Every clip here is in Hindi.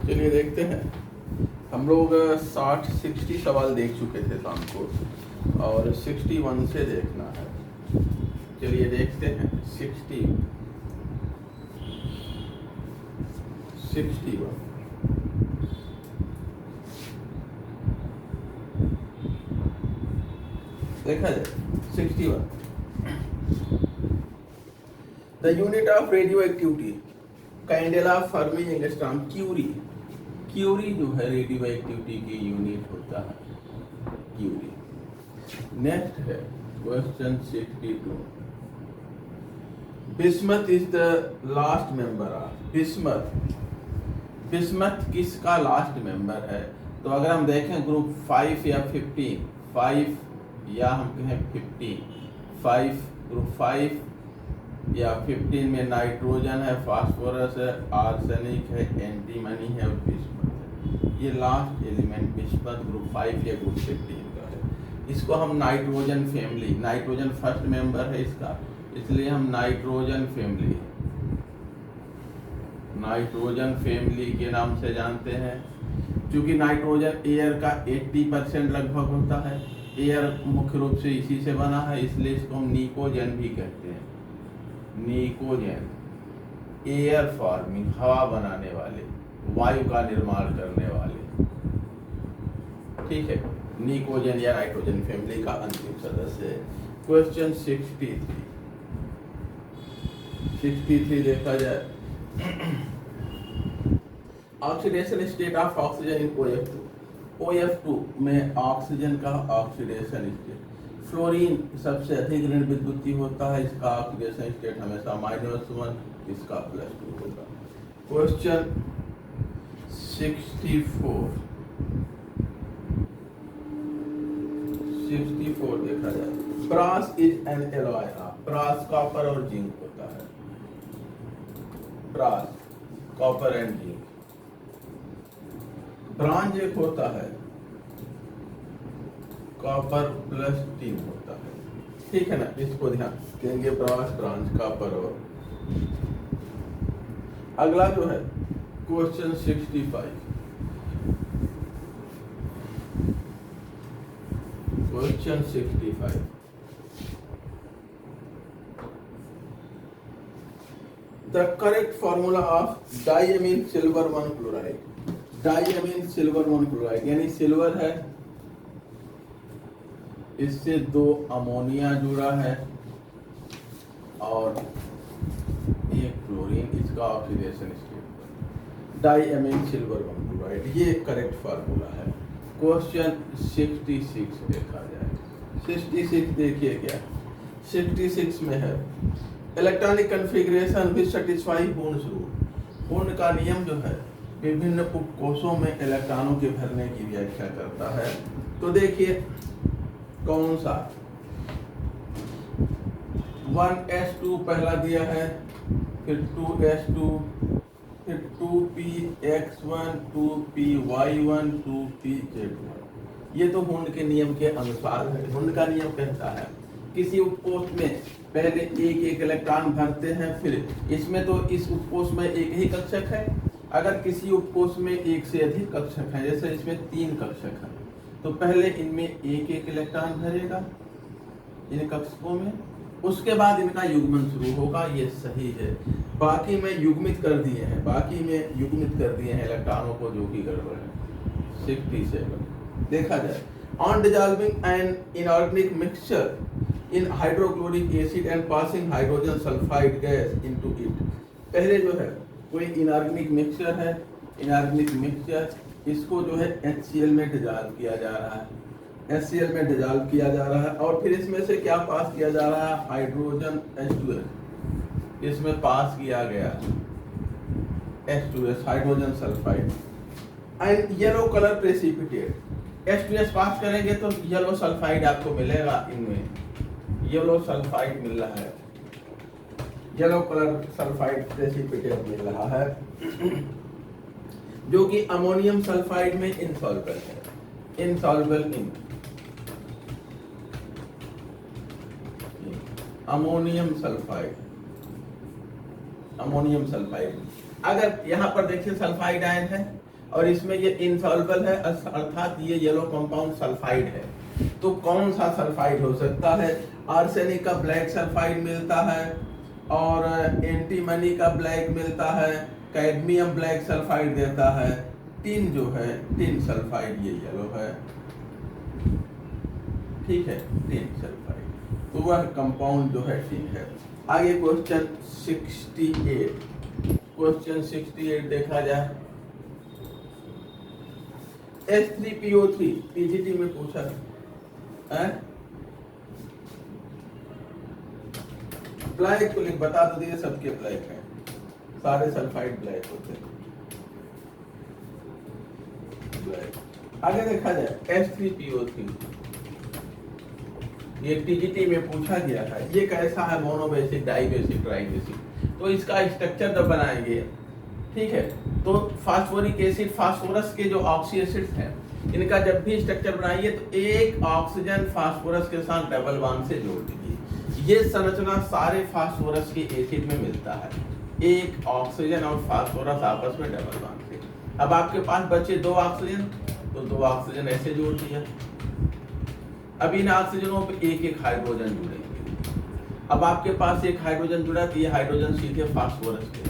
चलिए देखते हैं। हम लोग 60 सवाल देख चुके थे शाम को और 61 से देखना है। चलिए देखते हैं 61। देखा जाए 61। The unit of radioactivity candela fermi angstrom curie जो है रेडियो एक्टिविटी की यूनिट होता है क्यूरी। नेक्स्ट है question 62। Bismuth is the last member of bismuth किसका लास्ट मेंबर है? तो अगर हम देखें ग्रुप 5 या 15, 5 या हम कहें 15, ग्रुप 5 या 15 में नाइट्रोजन है, फास्फोरस है, आर्सेनिक है, एंटीमनी है और बिस्मथ है। ये लास्ट एलिमेंट बिस्मथ ग्रुप 5 या ग्रुप 15 का है। इसको हम nitrogen family, nitrogen first member है इसका, इसलिए हम नाइट्रोजन फैमिली के नाम से जानते हैं। क्योंकि नाइट्रोजन एयर का 80% लगभग होता है, एयर मुख्य रूप से इसी से बना है, इसलिए इसको हम निकोजन भी कहते हैं। निकोजन एयर फॉर्मिंग, हवा बनाने वाले, वायु का निर्माण करने वाले, ठीक है, निकोजन या नाइट्रोजन फैमिली का अंतिम सदस्य है। क्वेश्चन 63 देखा जाए। Oxidation state of oxygen in OF2 में ऑक्सीजन का ऑक्सीडेशन स्टेट। फ्लोरीन सबसे अधिक ऋण विद्युतीय होता है, इसका ऑक्सीडेशन स्टेट हमेशा -1, इसका +2 होगा। क्वेश्चन 64 देखा जाए। Brass is an alloy of, brass copper और जिंक होता है, brass copper and zinc. Bronze एक होता है, कॉपर +3 होता है, ठीक है ना, इसको ध्यान देंगे। ब्रास, ब्रांज, कॉपर और अगला जो है question 65। Question 65 the correct formula of diammine silver monochloride. Diammine silver monochloride यानी सिल्वर है, इससे 2 अमोनिया जुड़ा है और एक क्लोरीन, इसका ऑक्सीडेशन स्टेट डाइअमीन सिल्वर मोनोक्लोराइड, ये करेक्ट फार्मूला है। क्वेश्चन 66 देखा जाए। 66 देखिए क्या 66 में है। इलेक्ट्रॉनिक कन्फिग्रेशन विच सैटिस्फाई बॉन्ड्स रूल। बॉन्ड का नियम जो है विभिन्न उपकोषों में इलेक्ट्रॉनों के भरने की व्याख्या करता है। तो देखिए कौन सा 1s2 पहला दिया है, फिर 2s2, फिर 2px1, 2py1, 2pz1। ये तो हुंड के नियम के अनुसार है। हुंड का नियम कहता है किसी उपकोष में पहले एक इलेक्ट्रॉन भरते हैं, फिर इसमें तो इस उपकोष में एक ही कक्षक है। अगर किसी उपकोष में एक से अधिक कक्षक है, जैसे इसमें 3 कक्षक है, तो पहले इनमें एक इलेक्ट्रॉन भरेगा इन कक्षकों में, उसके बाद इनका युग्मन शुरू होगा। ये सही है। बाकी में युग्मित कर दिए हैं, इलेक्ट्रॉनों को, जो कि गड़बड़ है। 67 देखा जाए। On dissolving an inorganic mixture in hydrochloric acid and passing hydrogen sulphide gas into it. पहले जो है कोई इनऑर्गेनिक मिक्सचर है, इनऑर्गेनिक मिक्सचर, इसको जो है HCl में डिसॉल्व किया जा रहा है, HCl में डिसॉल्व किया जा रहा है, और फिर इसमें से क्या पास किया जा रहा है? हाइड्रोजन H2S इसमें पास किया गया, H2S hydrogen sulphide and yellow colour precipitate. H2S पास करेंगे तो येलो सल्फाइड आपको मिलेगा, इनमें येलो सल्फाइड मिल रहा है, येलो कलर सल्फाइड प्रेसिपिटेट मिल रहा है, जो कि अमोनियम सल्फाइड में इनसॉल्युबल है, इनसॉल्युबल इन अमोनियम सल्फाइड। अगर यहाँ पर देखिए सल्फाइड आयन है, और इसमें ये इनसॉल्युबल है, अर्थात ये येलो कंपाउंड सल्फाइड है। तो कौन सा सल्फाइड हो सकता है? आर्सेनिक का ब्लैक सल्फाइड मिलता है, और एंटीमनी का ब्लैक मिलता है, कैडमियम ब्लैक सल्फाइड देता है। टिन जो है, टिन सल्फाइड ये येलो है, ठीक है, टिन सल्फाइड। तो वह कंपाउंड जो है टिन है। आगे क्वेश्चन 68, क्वेश्चन 68 देखा जाए। H3PO3 पीजीटी में पूछा है, ब्लैक को लिख, बता दो दिए सबके ब्लैक है, सारे सल्फाइड ब्लैक होते हैं, ब्लैक। आगे देखा जाए H3PO3, ये टीजीटी में पूछा गया है। ये कैसा है? Monobasic, dibasic, tribasic. तो इसका स्ट्रक्चर जब बनाएंगे, ठीक है, तो फास्फोरिक एसिड, फास्फोरस के जो ऑक्सी एसिड्स हैं, इनका जब भी स्ट्रक्चर बनाइए तो एक ऑक्सीजन फास्फोरस के साथ डबल बॉन्ड से जोड़ दीजिए। ये संरचना सारे फास्फोरस के एसिड में मिलता है, एक ऑक्सीजन और फास्फोरस आपस में डबल बॉन्ड से। अब आपके पास बचे 2 ऑक्सीजन, तो 2 ऑक्सीजन ऐसे जोड़ दिया। अब इन ऑक्सीजनों पे एक हाइड्रोजन जुड़ेंगे। अब आपके पास एक हाइड्रोजन जुड़ा, तो ये हाइड्रोजन सीधे फास्फोरस पे,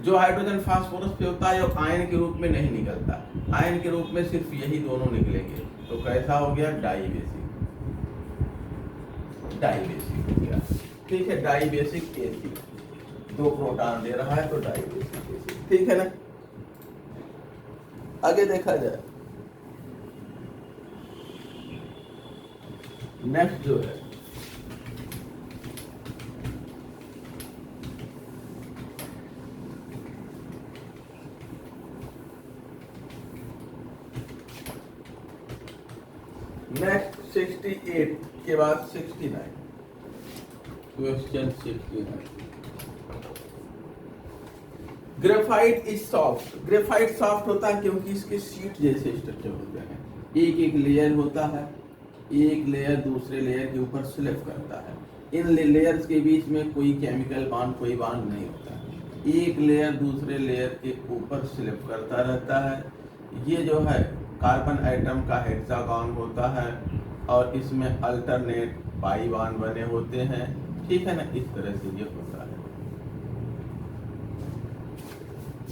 जो हाइड्रोजन फास्फोरस पे होता है वो आयन के रूप में नहीं निकलता, आयन के रूप में सिर्फ यही दोनों निकलेंगे। तो कैसा हो गया? डाइबेसिक, डाइबेसिक हो गया, ठीक है, डाइबेसिक एसिड। 2 प्रोटॉन दे रहा है तो डाइबेसिक एसिड, ठीक है ना। आगे देखा जाए, नेक्स्ट जो है नेक्स्ट 68 के बाद 69, question 69। Graphite is soft. Graphite soft होता है क्योंकि इसके शीट जैसे स्ट्रक्चर होते हैं, एक एक लेयर होता है, एक लेयर दूसरे लेयर के ऊपर स्लिप करता है। इन लेयर्स के बीच में कोई केमिकल बॉन्ड, कोई बॉन्ड नहीं होता। एक लेयर दूसरे लेयर के ऊपर स्लिप करता रहता है। ये जो है कार्बन एटम का हेक्सागन होता है, और इसमें अल्टरनेट पाई बॉन्ड बने होते हैं, ठीक है ना। इस तरह से ये होता है,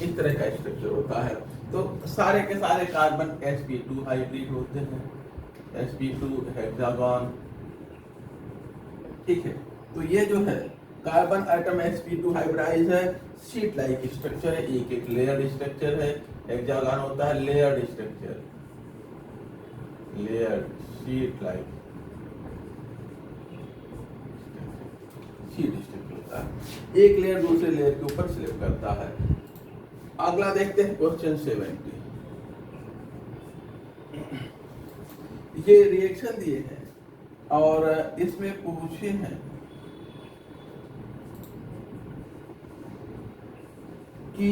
इस तरह का स्ट्रक्चर होता है। तो सारे के सारे कार्बन sp2 हाइब्रिड होते हैं, sp2 हेक्सागन, ठीक है। तो ये जो है कार्बन एटम sp2 हाइब्रिडाइज है, शीट लाइक स्ट्रक्चर है, एक एक लेयर्ड स्ट्रक्चर है। हेक्सागन होता है layered structure, layered sheet like sheet structure होता है, एक लेयर दूसरे लेयर के ऊपर स्लिप करता है। अगला देखते हैं क्वेश्चन 70। ये रिएक्शन दिए हैं और इसमें पूछे हैं कि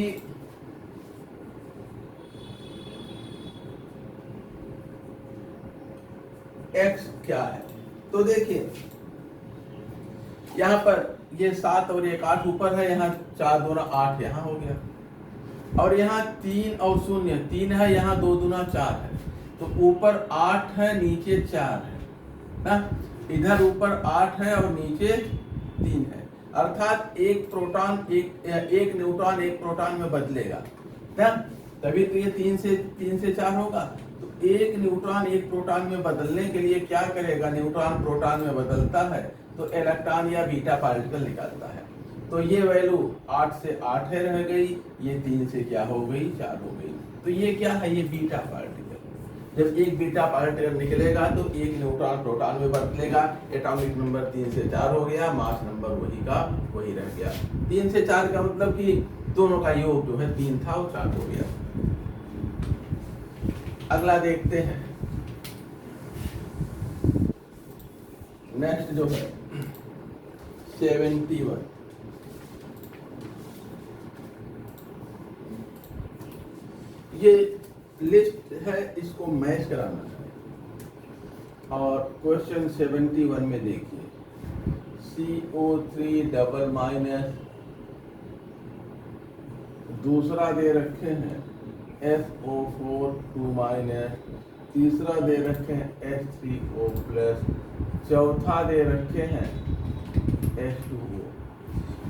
x क्या है। तो देखिए यहाँ पर ये 7 और 1 8 ऊपर है, यहाँ 4 दूना 8 यहाँ हो गया, और यहाँ 3 और 0 3 है, यहाँ 2 दूना 4 है। तो ऊपर 8 है, नीचे 4 है ना, इधर ऊपर 8 है और नीचे 3 है, अर्थात एक प्रोटॉन एक न्यूट्रॉन एक प्रोटॉन में बदलेगा ना, तभी तो ये 3 से 4 होगा। तो एक न्यूट्रॉन एक प्रोटॉन में बदलने के लिए क्या करेगा? न्यूट्रॉन प्रोटॉन में बदलता है तो इलेक्ट्रॉन या बीटा पार्टिकल निकलता है। तो ये वैल्यू 8 से 8 है रह गई, ये 3 से क्या हो गई? 4 हो गई। तो ये क्या है? ये बीटा पार्टिकल। जब एक बीटा पार्टिकल निकलेगा तो एक न्यूट्रॉन प्रोटॉन में बदलेगा, एटॉमिक नंबर 3 से 4 हो गया, मास नंबर वही का वही रह गया। 3 से 4 का मतलब कि दोनों का योग जो है 3 था और 4 हो गया। अगला देखते हैं, नेक्स्ट जो है 71। ये लिस्ट है, इसको मैच कराना है। और क्वेश्चन 71 में देखिए, CO3 डबल माइनस, दूसरा दे रखे हैं SO4 2 माइनस, तीसरा दे रखे हैं H3O प्लस, चौथा दे रखे हैं H2O।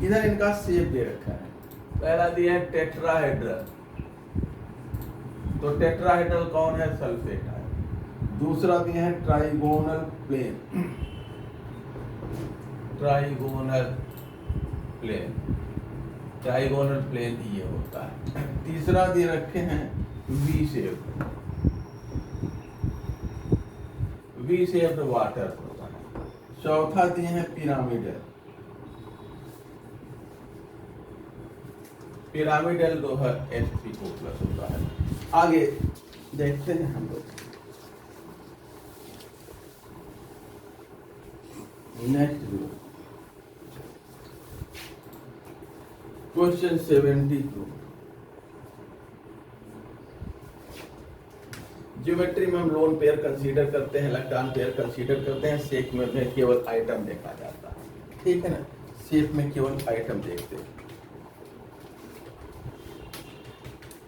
इधर इनका शेप दे रखा है। पहला दिया है टेट्राहेड्रल, तो टेट्राहेड्रल कौन है? सल्फेट है। दूसरा दिया है trigonal plane, trigonal plane, trigonal plane ये होता है। तीसरा दे रखे हैं V shape, V shape water होता है। चौथा दिए हैं पिरामिडल, पिरामिडल जो है H3O प्लस होता है। आगे देखते हैं हम लोग नेक्स्ट क्वेश्चन 72। ज्योमेट्री में हम लोन पेयर कंसीडर करते हैं, इलेक्ट्रॉन पेयर कंसीडर करते हैं, शेप में केवल आइटम देखा जाता है, ठीक है ना, शेप में केवल आइटम देखते हैं।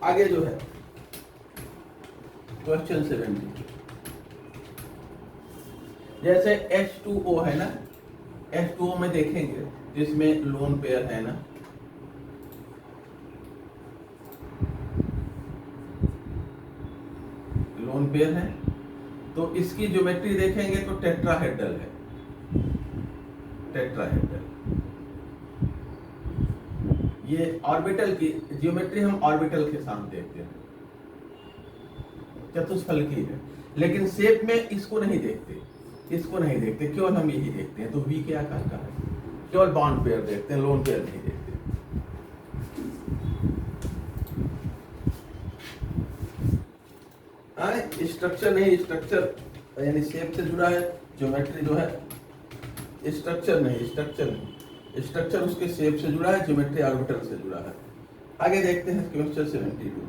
आगे जो है क्वेश्चन 70, जैसे H2O है ना, H2O में देखेंगे जिसमें लोन पेयर है ना, लोन पेयर है, तो इसकी ज्योमेट्री देखेंगे तो टेट्राहेड्रल है, टेट्राहेड्रल। ये ऑर्बिटल की ज्योमेट्री हम ऑर्बिटल के साथ देखते हैं, चतुष्फलकी है, लेकिन शेप में इसको नहीं देखते, इसको नहीं देखते, केवल हम यही देखते हैं। तो वी के आकार का है, केवल बॉन्ड पेयर देखते हैं, लोन पेयर नहीं देखते। स्ट्रक्चर नहीं, स्ट्रक्चर यानी शेप से जुड़ा है, ज्योमेट्री जो है स्ट्रक्चर नहीं, स्ट्रक्चर नहीं, स्ट्रक्चर उसके शेप से जुड़ा है, ज्योमेट्री ऑर्बिटल से जुड़ा है। आगे देखते हैं question 72।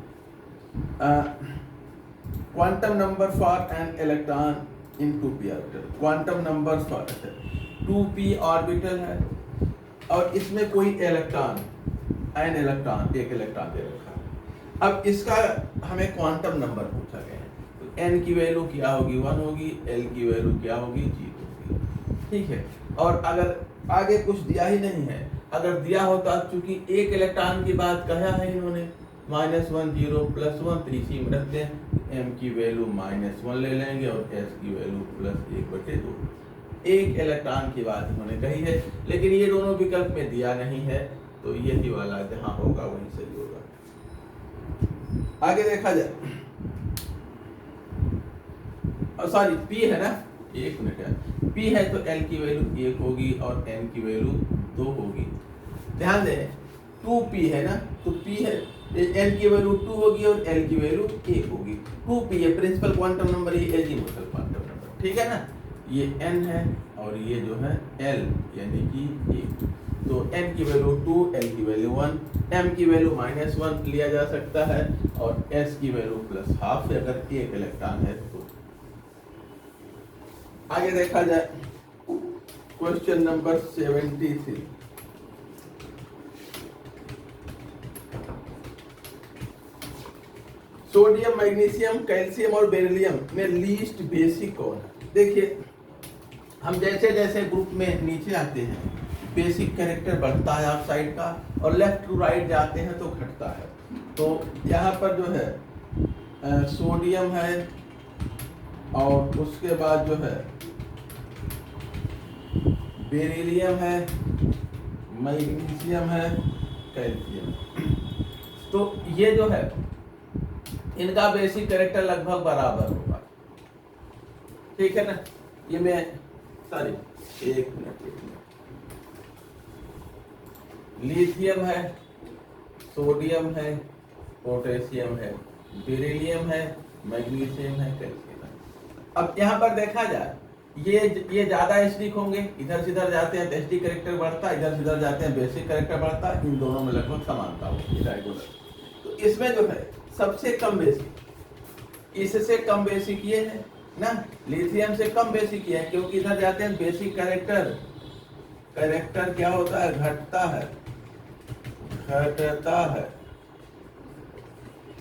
Quantum number for an electron in 2p orbital, quantum number for 2p orbital है और इसमें कोई इलेक्ट्रॉन, एन इलेक्ट्रॉन, एक इलेक्ट्रॉन दे रखा है। अब इसका हमें क्वांटम नंबर पूछा गया है, तो n की वैल्यू क्या होगी? 1 होगी, l की वैल्यू क्या होगी? 0 होगी, ठीक है। और अगर आगे कुछ दिया ही नहीं है, अगर दिया होता, चूंकि एक इलेक्ट्रॉन की बात कहा है इन्होंने, -1 0 +1, तो इसी में रखते हैं, m की वैल्यू -1 ले लेंगे और s की वैल्यू +1/2। एक इलेक्ट्रॉन की बात इन्होंने कही है, लेकिन ये दोनों विकल्प में दिया नहीं है, तो यही वाला जहां होगा वहीं सही होगा। आगे देखा जाए, सॉरी p है ना, 1 मिनट है, p है तो l की वैल्यू 1 होगी और n की वैल्यू 2 होगी। ध्यान दें 2p है ना, तो p है, n की वैल्यू 2 होगी और l की वैल्यू 1 होगी। 2p है प्रिंसिपल क्वांटम नंबर, ये एजीमुथल क्वांटम नंबर, ठीक है ना। ये n है और ये जो है l यानी कि 1, तो n की वैल्यू 2, l की वैल्यू 1, m की वैल्यू -1 लिया जा सकता है और s की वैल्यू +½ है अगर एक इलेक्ट्रॉन है तो। आगे देखा जाए question number 73। Sodium, magnesium, calcium और बेरिलियम में लीस्ट बेसिक कौन है? देखिए हम जैसे जैसे ग्रुप में नीचे आते हैं, बेसिक कैरेक्टर बढ़ता है ऑक्साइड का, और लेफ्ट टू राइट जाते हैं तो घटता है। तो यहाँ पर जो है सोडियम है और उसके बाद जो है बेरिलियम है, मैग्नीशियम है, कैल्शियम। तो ये जो है इनका बेसिक कैरेक्टर लगभग बराबर होगा, ठीक है ना। ये मैं सॉरी एक मिनट, लिथियम है, सोडियम है, पोटेशियम है, बेरिलियम है, मैग्नीशियम है, कैल्शियम है। अब यहाँ पर देखा जाए ये ज्यादा एसिडिक होंगे, इधर से इधर जाते हैं तो एसिडिक कैरेक्टर बढ़ता है, इधर से इधर जाते हैं बेसिक कैरेक्टर बढ़ता है, इन दोनों में लगभग समानता होगी रेगुलर। तो इसमें जो है सबसे कम बेसिक, इससे कम बेसिक ये है ना, लिथियम से कम बेसिक ये है, क्योंकि इधर जाते हैं बेसिक कैरेक्टर क्या होता है? घटता है, घटता है।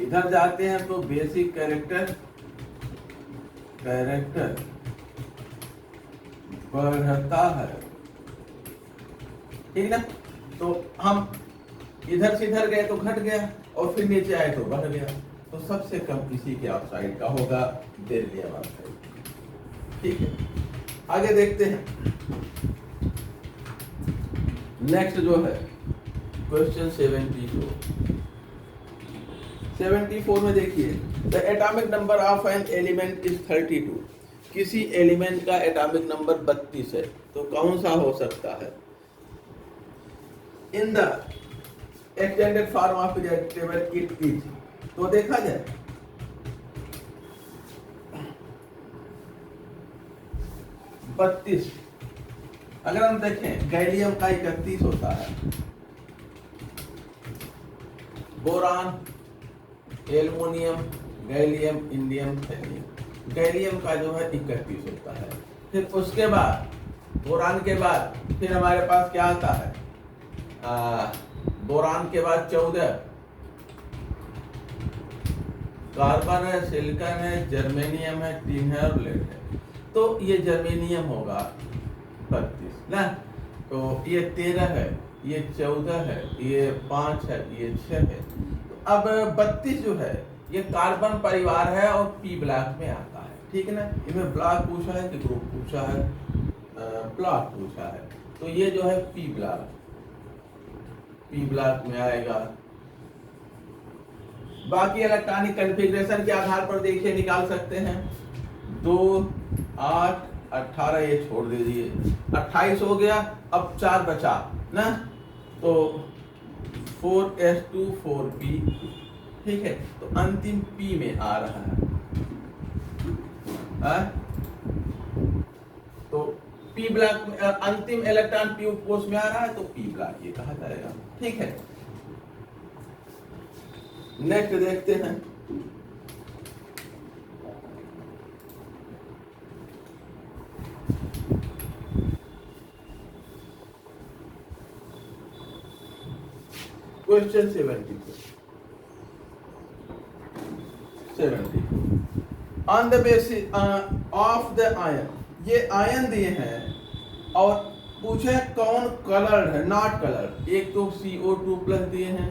इधर जाते हैं तो बेसिक कैरेक्टर बढ़ता है, ठीक ना। तो हम इधर से इधर गए तो घट गया और फिर नीचे आए तो बढ़ गया, तो सबसे कम किसी के ऑक्साइड का होगा बेरिलियम ऑक्साइड, ठीक है। आगे देखते हैं, नेक्स्ट जो है क्वेश्चन 74 में देखिए, the atomic number of an element is 32। किसी एलिमेंट का एटॉमिक नंबर 32 है, तो कौन सा हो सकता है। In the extended form of periodic table it is, तो देखा जाए 32, अगर हम देखें गैलियम का 31 होता है, boron, aluminium, gallium, indium, thallium, gallium का जो है 31 होता है। फिर उसके बाद बोरान के बाद फिर हमारे पास क्या आता है, बोरान के बाद 14 कार्बन है, सिलिकॉन है, जर्मेनियम है, टिन है और लेड है, तो ये जर्मेनियम होगा 32 ना। तो ये 13 है, ये 14 है, ये 5 है, ये 6 है। तो अब 32 जो है ये कार्बन परिवार है और पी ब्लॉक में आता है, ठीक है ना। इसमें ब्लॉक पूछा है कि ग्रुप पूछा है, ब्लॉक पूछा है, तो ये जो है पी ब्लॉक में आएगा। बाकी इलेक्ट्रॉनिक कॉन्फ़िगरेशन के आधार पर देखिए निकाल सकते हैं, 2, 8, 18 ये छोड़ दीजिए, 28 हो गया। अब 4 बचा ना, तो 4s2 4p, ठीक है। तो अंतिम p में आ रहा है, तो p ब्लॉक में अंतिम इलेक्ट्रॉन p कोष में आ रहा है, तो p ब्लॉक ये कहा जाएगा, ठीक है। नेक्स्ट देखते हैं, question 70 on the basis of the ion, ये आयन दिए हैं और पूछे कौन कलर्ड है, नॉट कलर्ड। एक तो CO2 प्लस दिए हैं,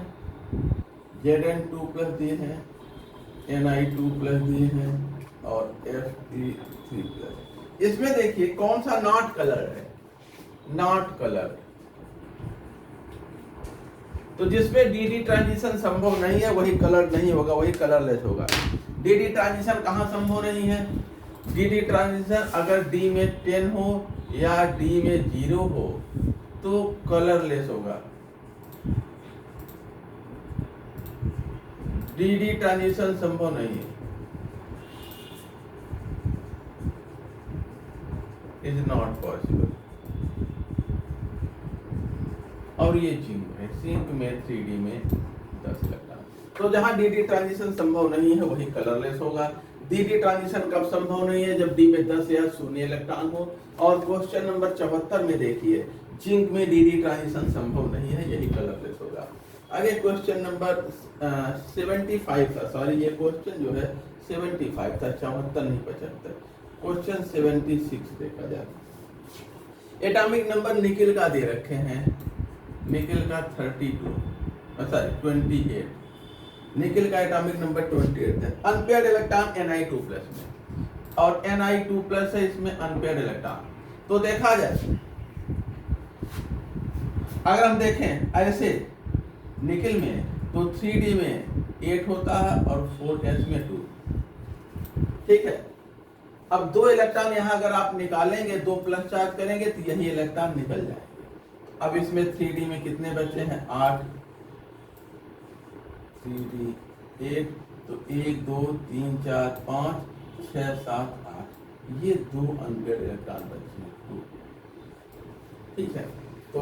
Zn2 प्लस दिए हैं, Ni2 प्लस दिए हैं और Fe3 प्लस। इसमें देखिए कौन सा नॉट कलर्ड है, नॉट कलर्ड, तो जिसमें डी ट्रांजिशन संभव नहीं है वही कलर नहीं होगा, वही कलरलेस होगा। डी ट्रांजिशन कहाँ संभव नहीं है, डी ट्रांजिशन अगर डी में 10 हो या डी में 0 हो तो कलरलेस होगा। डी ट्रांजिशन संभव नहीं है, इज नॉट पॉसिबल। और ये जिंक है, जिंक में 3D में 10 इलेक्ट्रॉन, तो जहां डी ट्रांजिशन संभव नहीं है वही कलरलेस होगा। डी ट्रांजिशन कब संभव नहीं है, जब डी में 10 या 0 इलेक्ट्रॉन हो। और क्वेश्चन नंबर 74 में देखिए जिंक में डी ट्रांजिशन संभव नहीं है, यही कलरलेस होगा। आगे क्वेश्चन नंबर 75 था, सॉरी ये क्वेश्चन जो है 75 था, 74 नहीं 75। क्वेश्चन 76 देखा जाए, एटॉमिक नंबर निकिल का दे रखे हैं, निकिल का 28, निकिल का एटॉमिक नंबर 28 है। अनपेयर्ड इलेक्ट्रॉन Ni2 प्लस में, और Ni2 प्लस है इसमें अनपेयर्ड इलेक्ट्रॉन। तो देखा जाए अगर हम देखें ऐसे निकिल में तो 3D में 8 होता है और 4s में 2, ठीक है। अब 2 इलेक्ट्रॉन यहाँ अगर आप निकालेंगे, 2 प्लस चार्ज करेंगे तो यही इलेक्ट्रॉन निकल जाएंगे। अब इसमें 3D में कितने बचे हैं, 8, 3D 8, तो 1 2 3 4 5 6 7 8, ये 2 अनपेयर्ड इलेक्ट्रॉन बचे हैं, 2, ठीक है। तो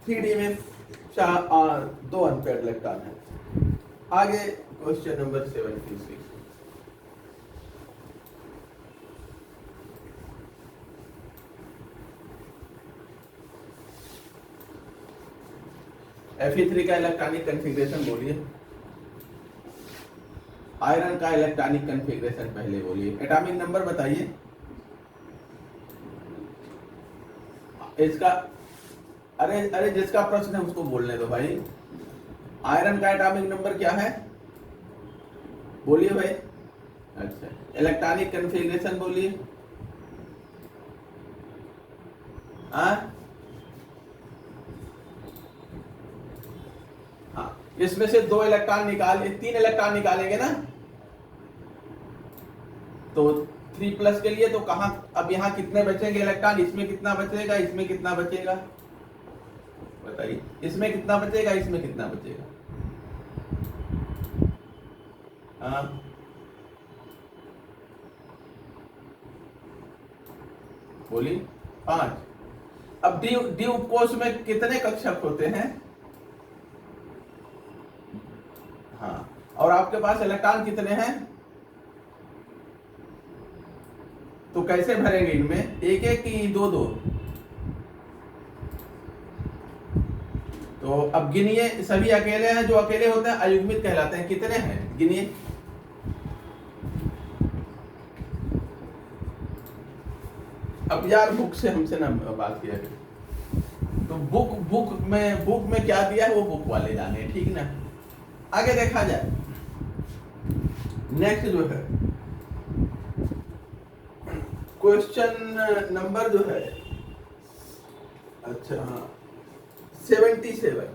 3D में 2 अनपेयर्ड इलेक्ट्रॉन है। आगे क्वेश्चन नंबर 76, Fe3 का इलेक्ट्रॉनिक कॉन्फ़िगरेशन बोलिए। आयरन का इलेक्ट्रॉनिक कन्फिग्रेशन पहले बोलिए, एटॉमिक नंबर बताइए इसका। अरे जिसका प्रश्न है उसको बोलने दो भाई। आयरन का एटॉमिक नंबर क्या है बोलिए भाई। अच्छा, इलेक्ट्रॉनिक कन्फिग्रेशन बोलिए। हाँ, इसमें से 2 इलेक्ट्रॉन निकाले, 3 इलेक्ट्रॉन निकालेंगे ना, तो 3+ के लिए तो कहां, अब यहाँ कितने बचेंगे इलेक्ट्रॉन, इसमें कितना बचेगा, इसमें कितना बचेगा बताइए, इसमें कितना बचेगा, इसमें कितना बचेगा। हाँ, बोलिए 5। अब डी उपकोष में कितने कक्षक होते हैं। हाँ, और आपके पास इलेक्ट्रॉन कितने हैं, तो कैसे भरेंगे इनमें, एक एक की 2-2। तो अब गिनिए, सभी अकेले हैं, जो अकेले होते हैं अयुग्मित कहलाते हैं। कितने हैं गिनिए। अब यार बुक से हमसे ना बात किया करें। तो बुक में क्या दिया है वो बुक वाले जाने, ठीक ना। आगे देखा जाए, नेक्स्ट जो है क्वेश्चन नंबर जो है, अच्छा हाँ 77,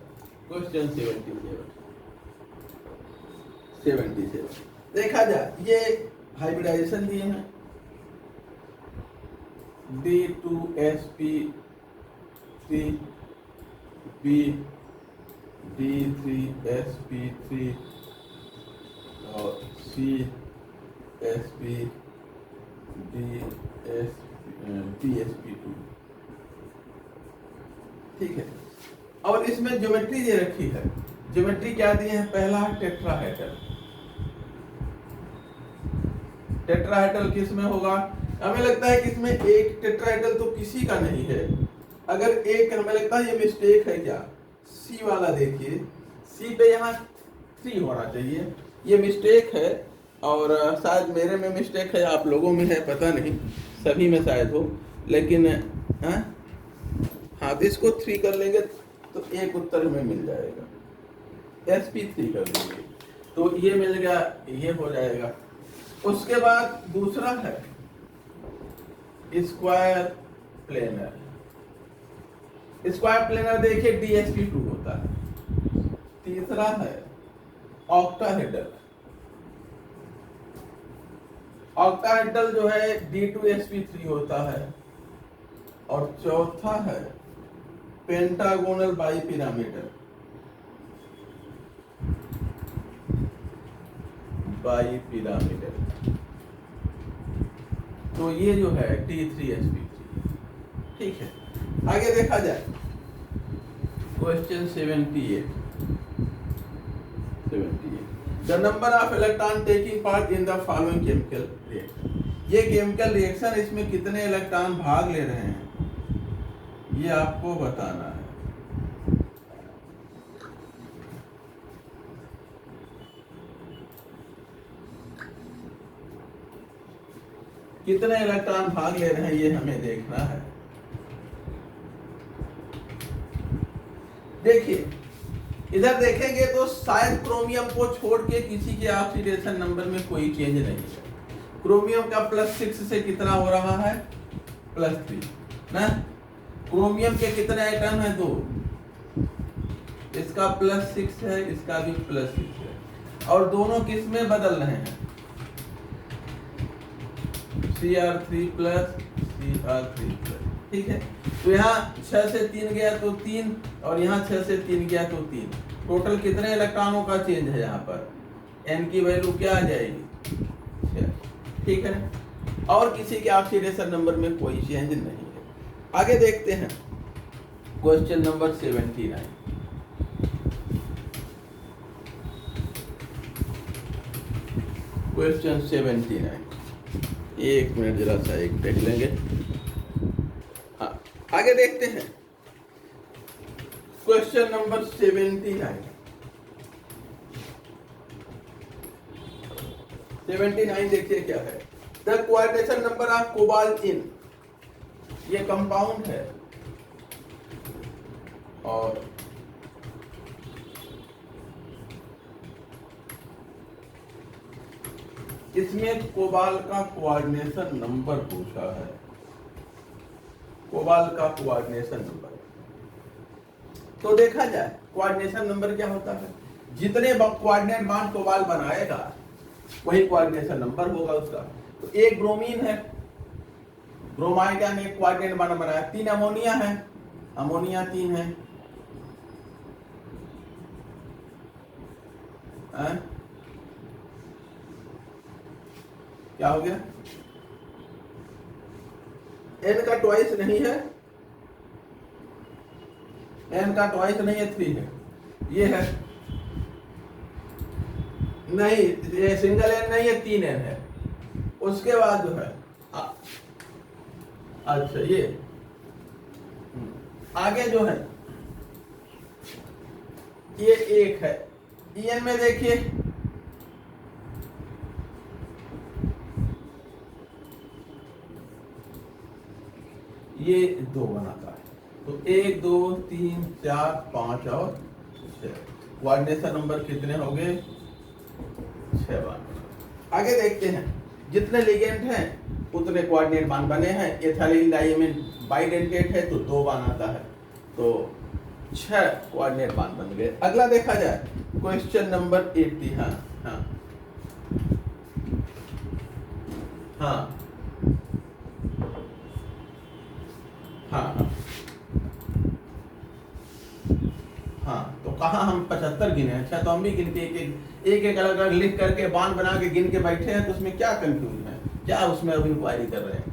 क्वेश्चन 77 देखा जाए, ये हाइब्रिडाइजेशन दिए हैं D2sp3b D3sp3 और CsP DsP2, ठीक है। और इसमें ज्योमेट्री दे रखी है, ज्योमेट्री क्या दी है, पहला टेट्राहेड्रल। टेट्राहेड्रल किस में होगा, हमें लगता है कि इसमें एक टेट्राहेड्रल तो किसी का नहीं है। अगर एक, हमें लगता है ये मिस्टेक है क्या, सी वाला देखिए, सी पे यहाँ 3 होना चाहिए, ये मिस्टेक है। और शायद मेरे में मिस्टेक है, आप लोगों में है पता नहीं, सभी में शायद हो, लेकिन हाँ तो इसको 3 कर लेंगे तो एक उत्तर हमें मिल जाएगा, sp3 कर देंगे तो ये मिल गया, ये हो जाएगा। उसके बाद दूसरा है स्क्वायर प्लेनर। स्क्वायर प्लेनर देखिए DsP2 होता है। तीसरा है ऑक्टाहेड्रल। ऑक्टाहेड्रल जो है D2sp3 होता है। और चौथा है पेंटागोनल बाइपिरामिडल। तो ये जो है T3sp3, ठीक है। आगे देखा जाए question 78। The number of electron taking part in the following chemical reaction. ये केमिकल रिएक्शन, इसमें कितने इलेक्ट्रॉन भाग ले रहे हैं ये आपको बताना है। कितने इलेक्ट्रॉन भाग ले रहे हैं ये हमें देखना है। देखिए इधर देखेंगे तो शायद क्रोमियम को छोड़ के किसी के ऑक्सीडेशन नंबर में कोई चेंज नहीं है। क्रोमियम का +6 से कितना हो रहा है, +3 ना। क्रोमियम के कितने आइटम है, 2, इसका +6 है, इसका भी +6 है, और दोनों किस में बदल रहे हैं, Cr3+, Cr3+, ठीक है। तो यहाँ 6 से 3 गया तो 3, और यहाँ 6 से 3 गया तो 3। टोटल कितने इलेक्ट्रॉनों का चेंज है यहाँ पर, n की वैल्यू क्या आ जाएगी, 6, ठीक है। और किसी के ऑक्सीडेशन नंबर में कोई चेंज नहीं है। आगे देखते हैं क्वेश्चन नंबर 79। क्वेश्चन 79, एक मिनट जरा सा एक देख लेंगे। हाँ आगे देखते हैं क्वेश्चन नंबर 79। 79 देखिए क्या है, the coordination number of cobalt in, ये कंपाउंड है और इसमें कोबाल्ट का कोऑर्डिनेशन नंबर पूछा है, कोबाल्ट का कोऑर्डिनेशन नंबर। तो देखा जाए कोऑर्डिनेशन नंबर क्या होता है, जितने कोऑर्डिनेट बांड कोबाल्ट बनाएगा वही कोऑर्डिनेशन नंबर होगा उसका। तो एक ब्रोमीन है, ब्रोमाइड ने एक कोऑर्डिनेट बांड बनाया, 3 अमोनिया है, अमोनिया 3 है, क्या हो गया, n का ट्वाइस नहीं है, n का ट्वाइस नहीं है, 3 है, ये है नहीं, ये सिंगल n नहीं है, 3 n है। उसके बाद जो है अच्छा ये आगे जो है ये 1 है, En में देखिए ये 2 बनाता है, तो 1 2 3 4 5 और 6, कोऑर्डिनेशन नंबर कितने हो गए, 6 बार। आगे देखते हैं, जितने लिगेंड हैं उतने कोऑर्डिनेट बांड बने हैं, एथिलीन डाइमीन बाइडेंटेट है तो 2 बांड आता है, तो 6 कोऑर्डिनेट बांड बन गए। अगला देखा जाए क्वेश्चन नंबर 80। हाँ हाँ हाँ हाँ हाँ, तो कहा हम 75 गिने, अच्छा तो हम भी गिन के एक अलग अलग लिख करके बांड बना के गिन के बैठे हैं, तो उसमें क्या कंफ्यूजन है, क्या उसमें अभी इंक्वायरी कर रहे हैं।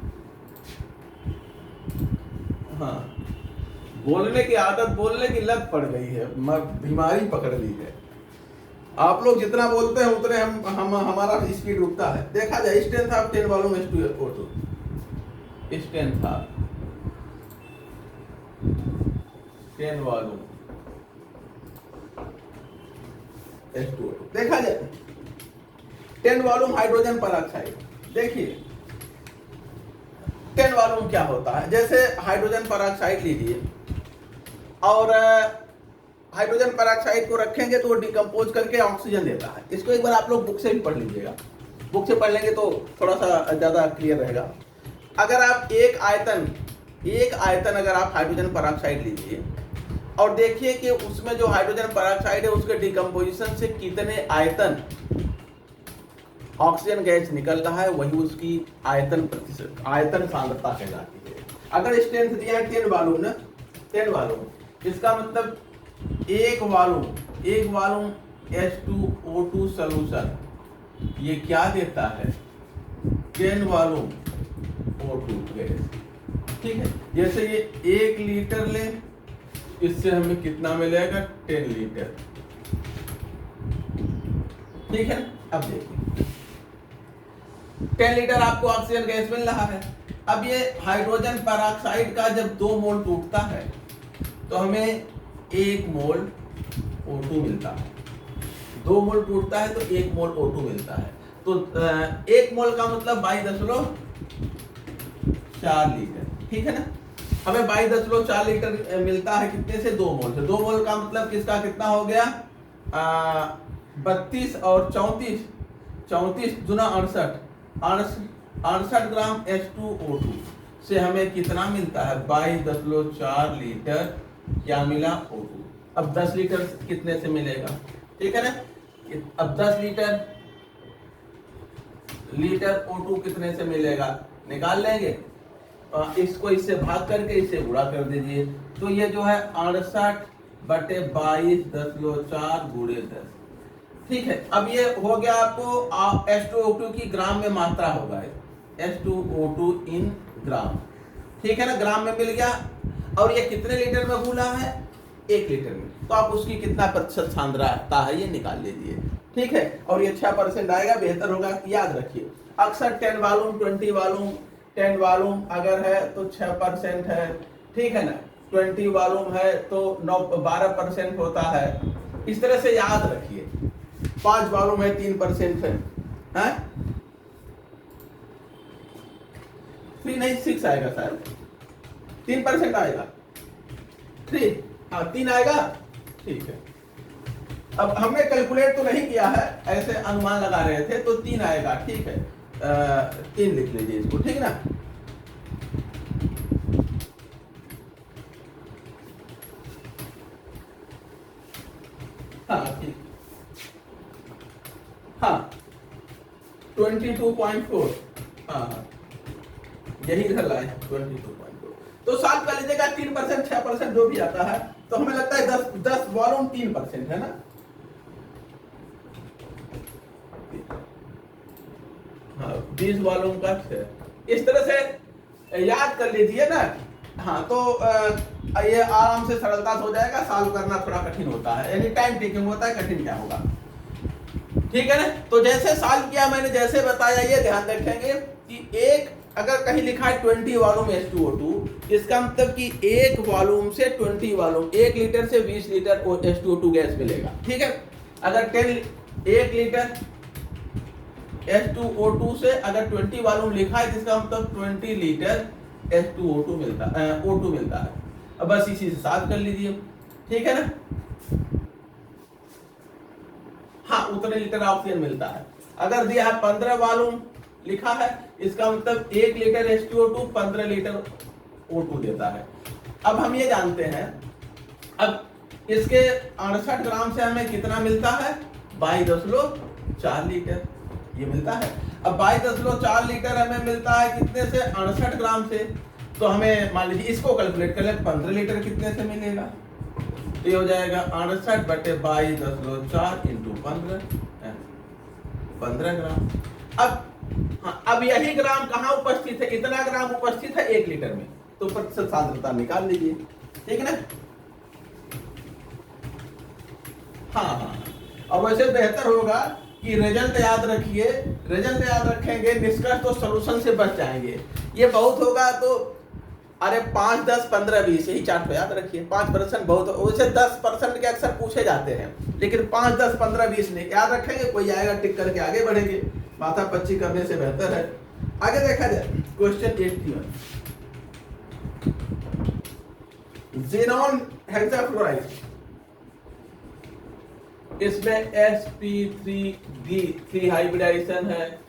हाँ, बोलने की आदत, बोलने की लत पड़ गई है, बीमारी पकड़ ली है। आप लोग जितना बोलते हैं उतने हम हमारा स्पीड रुकता है। देखा जाए strength of 10 volume H2O2, strength of 10 volume H2O2, देखा जाए 10 वॉल्यूम हाइड्रोजन परऑक्साइड। देखिए 10 वॉल्यूम क्या होता है, जैसे हाइड्रोजन परऑक्साइड लीजिए और हाइड्रोजन परऑक्साइड को रखेंगे तो वो डिकम्पोज करके ऑक्सीजन देता है। इसको एक बार आप लोग बुक से भी पढ़ लीजिएगा, बुक से पढ़ लेंगे तो थोड़ा सा ज्यादा क्लियर रहेगा। अगर आप एक आयतन अगर आप हाइड्रोजन परऑक्साइड लीजिए और देखिए कि उसमें जो हाइड्रोजन परऑक्साइड है उसके डिकम्पोजिशन से कितने आयतन ऑक्सीजन गैस निकल रहा है, वही उसकी आयतन प्रतिशत, आयतन सांद्रता कहलाती है। अगर स्ट्रेंथ दिया है 10 वॉल्यूम ना, 10 वॉल्यूम, इसका मतलब एक वॉल्यूम H2O2 सॉल्यूशन ये क्या देता है, 10 वॉल्यूम O2 गैस। ठीक है, जैसे ये 1 लीटर ले, इससे हमें कितना मिलेगा, 10 लीटर। ठीक है, अब देखिए 10 लीटर आपको ऑक्सीजन गैस मिल रहा है। अब ये हाइड्रोजन परऑक्साइड का जब 2 मोल टूटता है तो हमें 1 मोल O2 मिलता है, 2 मोल टूटता है तो 1 मोल O2 मिलता है। तो 1 मोल का मतलब 22.4 लीटर। ठीक है ना, हमें 22.4 लीटर मिलता है, कितने से, 2 मोल से। 2 मोल का मतलब किसका कितना हो गया, 32 और 34 दुना 68 ग्राम H2O2 से हमें कितना मिलता है, 22.4 लीटर क्या मिला, O2। अब 10 लीटर कितने से मिलेगा, ठीक है ना। अब 10 लीटर O2 कितने से मिलेगा, निकाल लेंगे। इसको इससे भाग करके इसे गुणा कर दीजिए, तो ये जो है 68/22.4 गुणे 10। ठीक है, अब ये हो गया आपको H2O2 की ग्राम में मात्रा होगा, H2O2 इन ग्राम। ठीक है ना, ग्राम में मिल गया। और ये कितने लीटर में घुला है, 1 लीटर में, तो आप उसकी कितना प्रतिशत सांद्रता है ये निकाल लीजिए। ठीक है, और ये 6% आएगा, बेहतर होगा कि याद रखिए। अक्सर 10 वॉल्यूम 20 वॉल्यूम 10 वॉल्यूम अगर है तो 6% है, ठीक है ना, 20 वॉल्यूम है तो 12% होता है। इस तरह से याद रखिए। 5 वॉल्यूम है 3% है, 3 नहीं 6 आएगा सर, 3% आएगा, 3, हाँ 3 आएगा, ठीक है। अब हमने कैलकुलेट तो नहीं किया है, ऐसे अनुमान लगा रहे थे, तो 3 आएगा, ठीक है। 3 लिख लीजिए इसको, ठीक ना। हाँ ठीक, हाँ 22.4, हाँ यही इधर लाए 22.4, तो सॉल्व कर लीजिएगा। 3%, 6% जो भी आता है, तो हमें लगता है 10 वॉल्यूम 3% है ना। हाँ 20 वॉल्यूम का 6, इस तरह से याद कर लीजिए ना। हाँ तो ये आराम से सरलता से हो जाएगा, सॉल्व करना थोड़ा कठिन होता है, यानी टाइम टेकिंग होता है, कठिन क्या होगा, ठीक है ना। तो जैसे सॉल्व किया मैंने, जैसे बताया, ये ध्यान रखेंगे कि एक अगर कहीं लिखा है 20 वॉल्यूम H2O2, इसका मतलब कि एक वॉल्यूम से 20 वॉल्यूम, 1 लीटर से 20 लीटर H2O2 गैस मिलेगा, ठीक है। अगर 1 लीटर H2O2 से अगर 20 वॉल्यूम लिखा है, जिसका मतलब 20 लीटर H2O2 मिलता है, O2 मिलता है। अब बस इसी से सॉल्व कर लीजिए, ठीक है ना। हाँ उतने लीटर ऑक्सीजन मिलता है। अगर दिया है 15 वॉल्यूम लिखा है, इसका मतलब 1 लीटर H2O2 15 लीटर O2 देता है। अब हम ये जानते हैं, अब इसके 68 ग्राम से हमें कितना मिलता है, 22.4 लीटर ये मिलता है। अब 22.4 लीटर हमें मिलता है कितने से, 68 ग्राम से। तो हमें मान लीजिए इसको कैलकुलेट कर ले, 15 लीटर कितने से मिलेगा, तो ये हो जाएगा 68/22.4 इंटू 15 ग्राम। अब हाँ, अब यही ग्राम कहाँ उपस्थित है, इतना ग्राम उपस्थित है 1 लीटर में, तो प्रतिशत सांद्रता निकाल लीजिए, ठीक है ना। हाँ अब वैसे बेहतर होगा कि रिजल्ट याद रखिए, रिजल्ट याद रखेंगे, निष्कर्ष तो सॉल्यूशन से बच जाएंगे। ये बहुत होगा तो अरे 5, 10, 15, 20 यही चार्ट पे याद रखिए। 5% बहुत, वैसे 10% के अक्सर पूछे जाते हैं, लेकिन 5, 10, 15, 20 नहीं याद रखेंगे, कोई आएगा टिक करके आगे बढ़ेंगे, माथा पच्ची करने से बेहतर है। आगे देखा जाए क्वेश्चन 81, ज़ेनॉन हेक्साफ्लोराइड, इसमें sp3d3 हाइब्रिडाइजेशन है,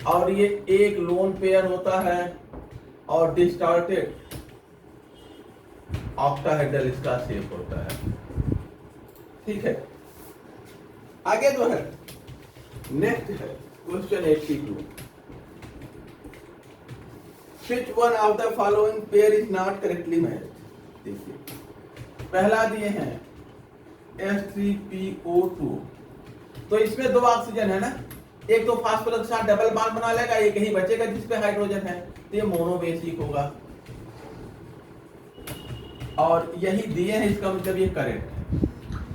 और ये एक लोन पेयर होता है, और डिस्टॉर्टेड ऑक्टाहेड्रल इसका शेप होता है, ठीक है। आगे जो है नेक्स्ट है question 82, which one of the following pair is not correctly matched। देखिए पहला दिए हैं H3PO2, तो इसमें 2 ऑक्सीजन है ना, एक तो फास्फोरस के साथ डबल बॉन्ड बना लेगा, एक ही बचेगा जिसपे हाइड्रोजन है, तो ये मोनोबेसिक होगा, और यही दिए हैं, इसका मतलब ये करेक्ट है।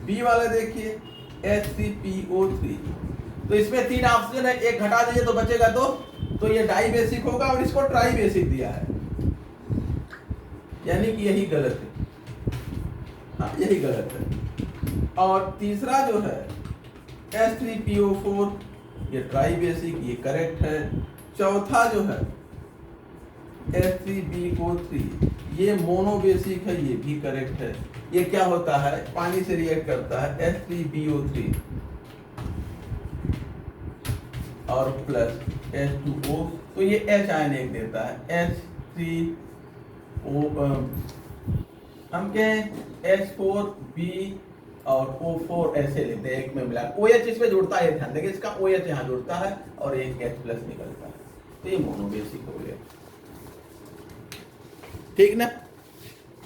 बी वाला देखिए H3PO3, तो इसमें 3 ऑक्सीजन है, एक घटा दीजिए तो बचेगा 2, तो ये डाई बेसिक होगा, और इसको ट्राई बेसिक दिया है, यानी कि यही गलत है, हाँ यही गलत है। और तीसरा जो है H3PO4, ये ट्राई बेसिक, ये करेक्ट है। चौथा जो है H3BO3, ये मोनोबेसिक है, ये भी करेक्ट है। ये क्या होता है, पानी से रिएक्ट करता है, H3BO3 और प्लस H2O, तो ये H आयन एक देता है, H3O, हम कहें H4B और O4 ऐसे लेते हैं, एक में मिला OH इसमें जुड़ता है, ध्यान देंगे इसका OH यहाँ जुड़ता है और एक H प्लस निकलता है, तो ये मोनोबेसिक हो गया, ठीक ना।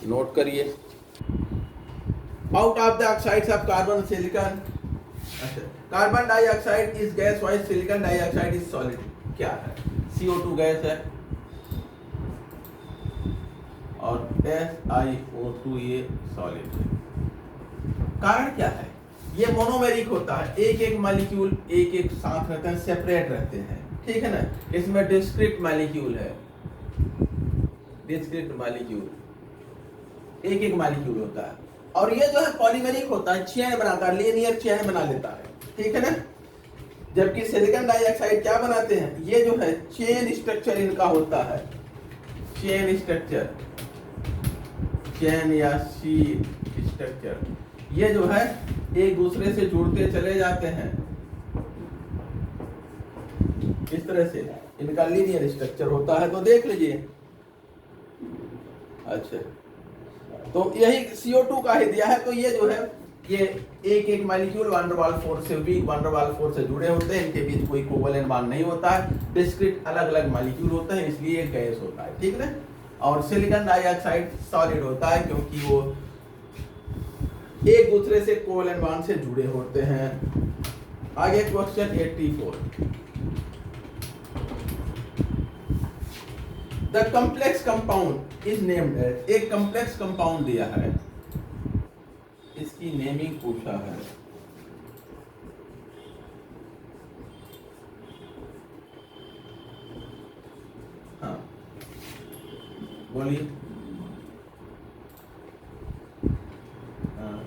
नोट करिए, out of the oxides of carbon silicon, carbon dioxide is gas wise, silicon dioxide is solid, क्या है, CO2 गैस है और SiO2 ये सॉलिड है। कारण क्या है, ये मोनोमेरिक होता है, एक एक मॉलिक्यूल एक एक साथ रहते हैं, सेपरेट रहते हैं, ठीक है ना। इसमें डिस्क्रीट मॉलिक्यूल है, डिस्क्रीट मॉलिक्यूल एक एक मॉलिक्यूल होता है, और ये जो है पॉलीमेरिक होता है, चेन बनाता है, लीनियर चेन बना लेता है, ठीक है ना। जबकि सिलिकॉन डाइऑक्साइड क्या बनाते हैं, ये जो है चेन स्ट्रक्चर इनका होता है, चेन स्ट्रक्चर, चेन या शीट स्ट्रक्चर, ये जो है एक दूसरे से जुड़ते चले जाते हैं इस तरह से, इनका लीनियर स्ट्रक्चर होता है। तो देख लीजिए, अच्छा तो यही CO2 का ही दिया है। तो ये जो है ये एक एक molecule van der Waals force से, weak van der Waals force से जुड़े होते हैं, इनके बीच कोई कोवलेंट बॉन्ड नहीं होता है, डिस्क्रीट अलग अलग मॉलिक्यूल होते हैं, इसलिए एक गैस होता है, ठीक है। और सिलिकॉन डाइऑक्साइड सॉलिड होता है क्योंकि वो एक दूसरे से कोवलेंट बॉन्ड से जुड़े होते हैं। आगे question 84, the complex compound is named as, एक कम्प्लेक्स कंपाउंड दिया है, इसकी नेमिंग पूछा है। हाँ बोलिए। हाँ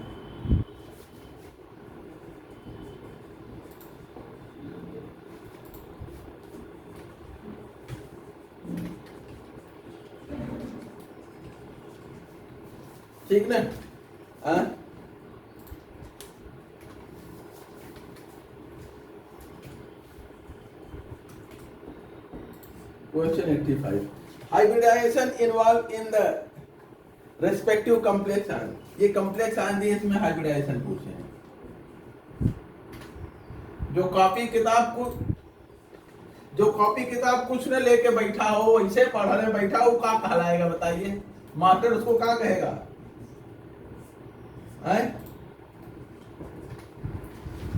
ठीक ना। हाँ question 85, hybridisation involved in the respective complex ion, ये कॉम्प्लेक्स आयन दिए, इसमें हाइब्रिडाइजेशन पूछे हैं। जो कॉपी किताब कुछ न लेके बैठा हो, वैसे पढ़ने बैठा हो, क्या कहलाएगा बताइए, मास्टर उसको क्या कहेगा है?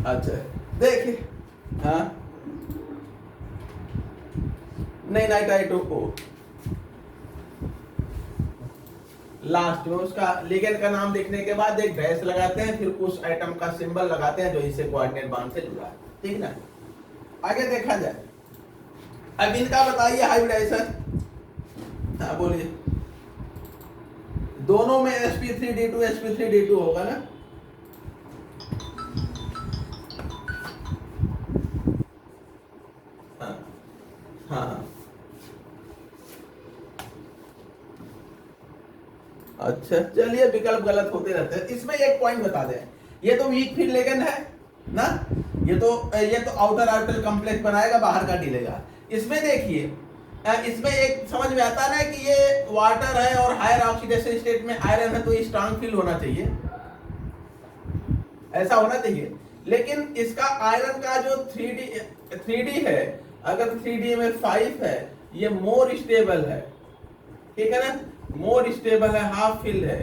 अच्छा देखिए, हाँ नहीं नाइट्राइट को लास्ट में उसका लिगेंड का नाम लिखने के बाद एक डैश लगाते हैं, फिर उस एटम का सिंबल लगाते हैं जो इससे कोऑर्डिनेट बॉन्ड से जुड़ा है, ठीक ना। आगे देखा जाए, अब इनका बताइए हाइब्रिडाइजेशन। हाँ बोलिए, दोनों में sp3d2 sp3d2 होगा ना। हाँ हाँ अच्छा चलिए, विकल्प गलत होते रहते हैं। इसमें एक पॉइंट बता दें, ये तो वीक फील्ड लिगेंड है ना, ये तो आउटर ऑर्बिटल कॉम्प्लेक्स बनाएगा, बाहर का ढीलेगा। इसमें देखिए, इसमें एक समझ में आता है ना कि ये वाटर है और हायर ऑक्सीडेशन स्टेट में आयरन है, तो ये स्ट्रांग फील्ड होना चाहिए, ऐसा होना चाहिए। लेकिन इसका आयरन का जो 3D है, अगर 3D में 5 है, ये मोर स्टेबल है, ठीक है ना, मोर स्टेबल है, हाफ फिल्ड है।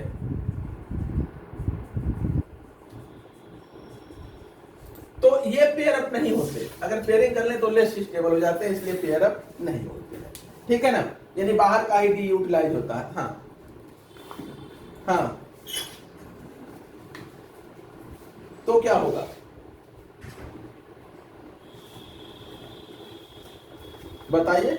तो ये पेयर अप नहीं होते, अगर पेयरिंग कर ले तो लेस स्टेबल हो जाते हैं, इसलिए पेयर अप नहीं होते हैं, ठीक है ना, यानी बाहर का ही यूटिलाइज होता है। हाँ हाँ तो क्या होगा, बताइए।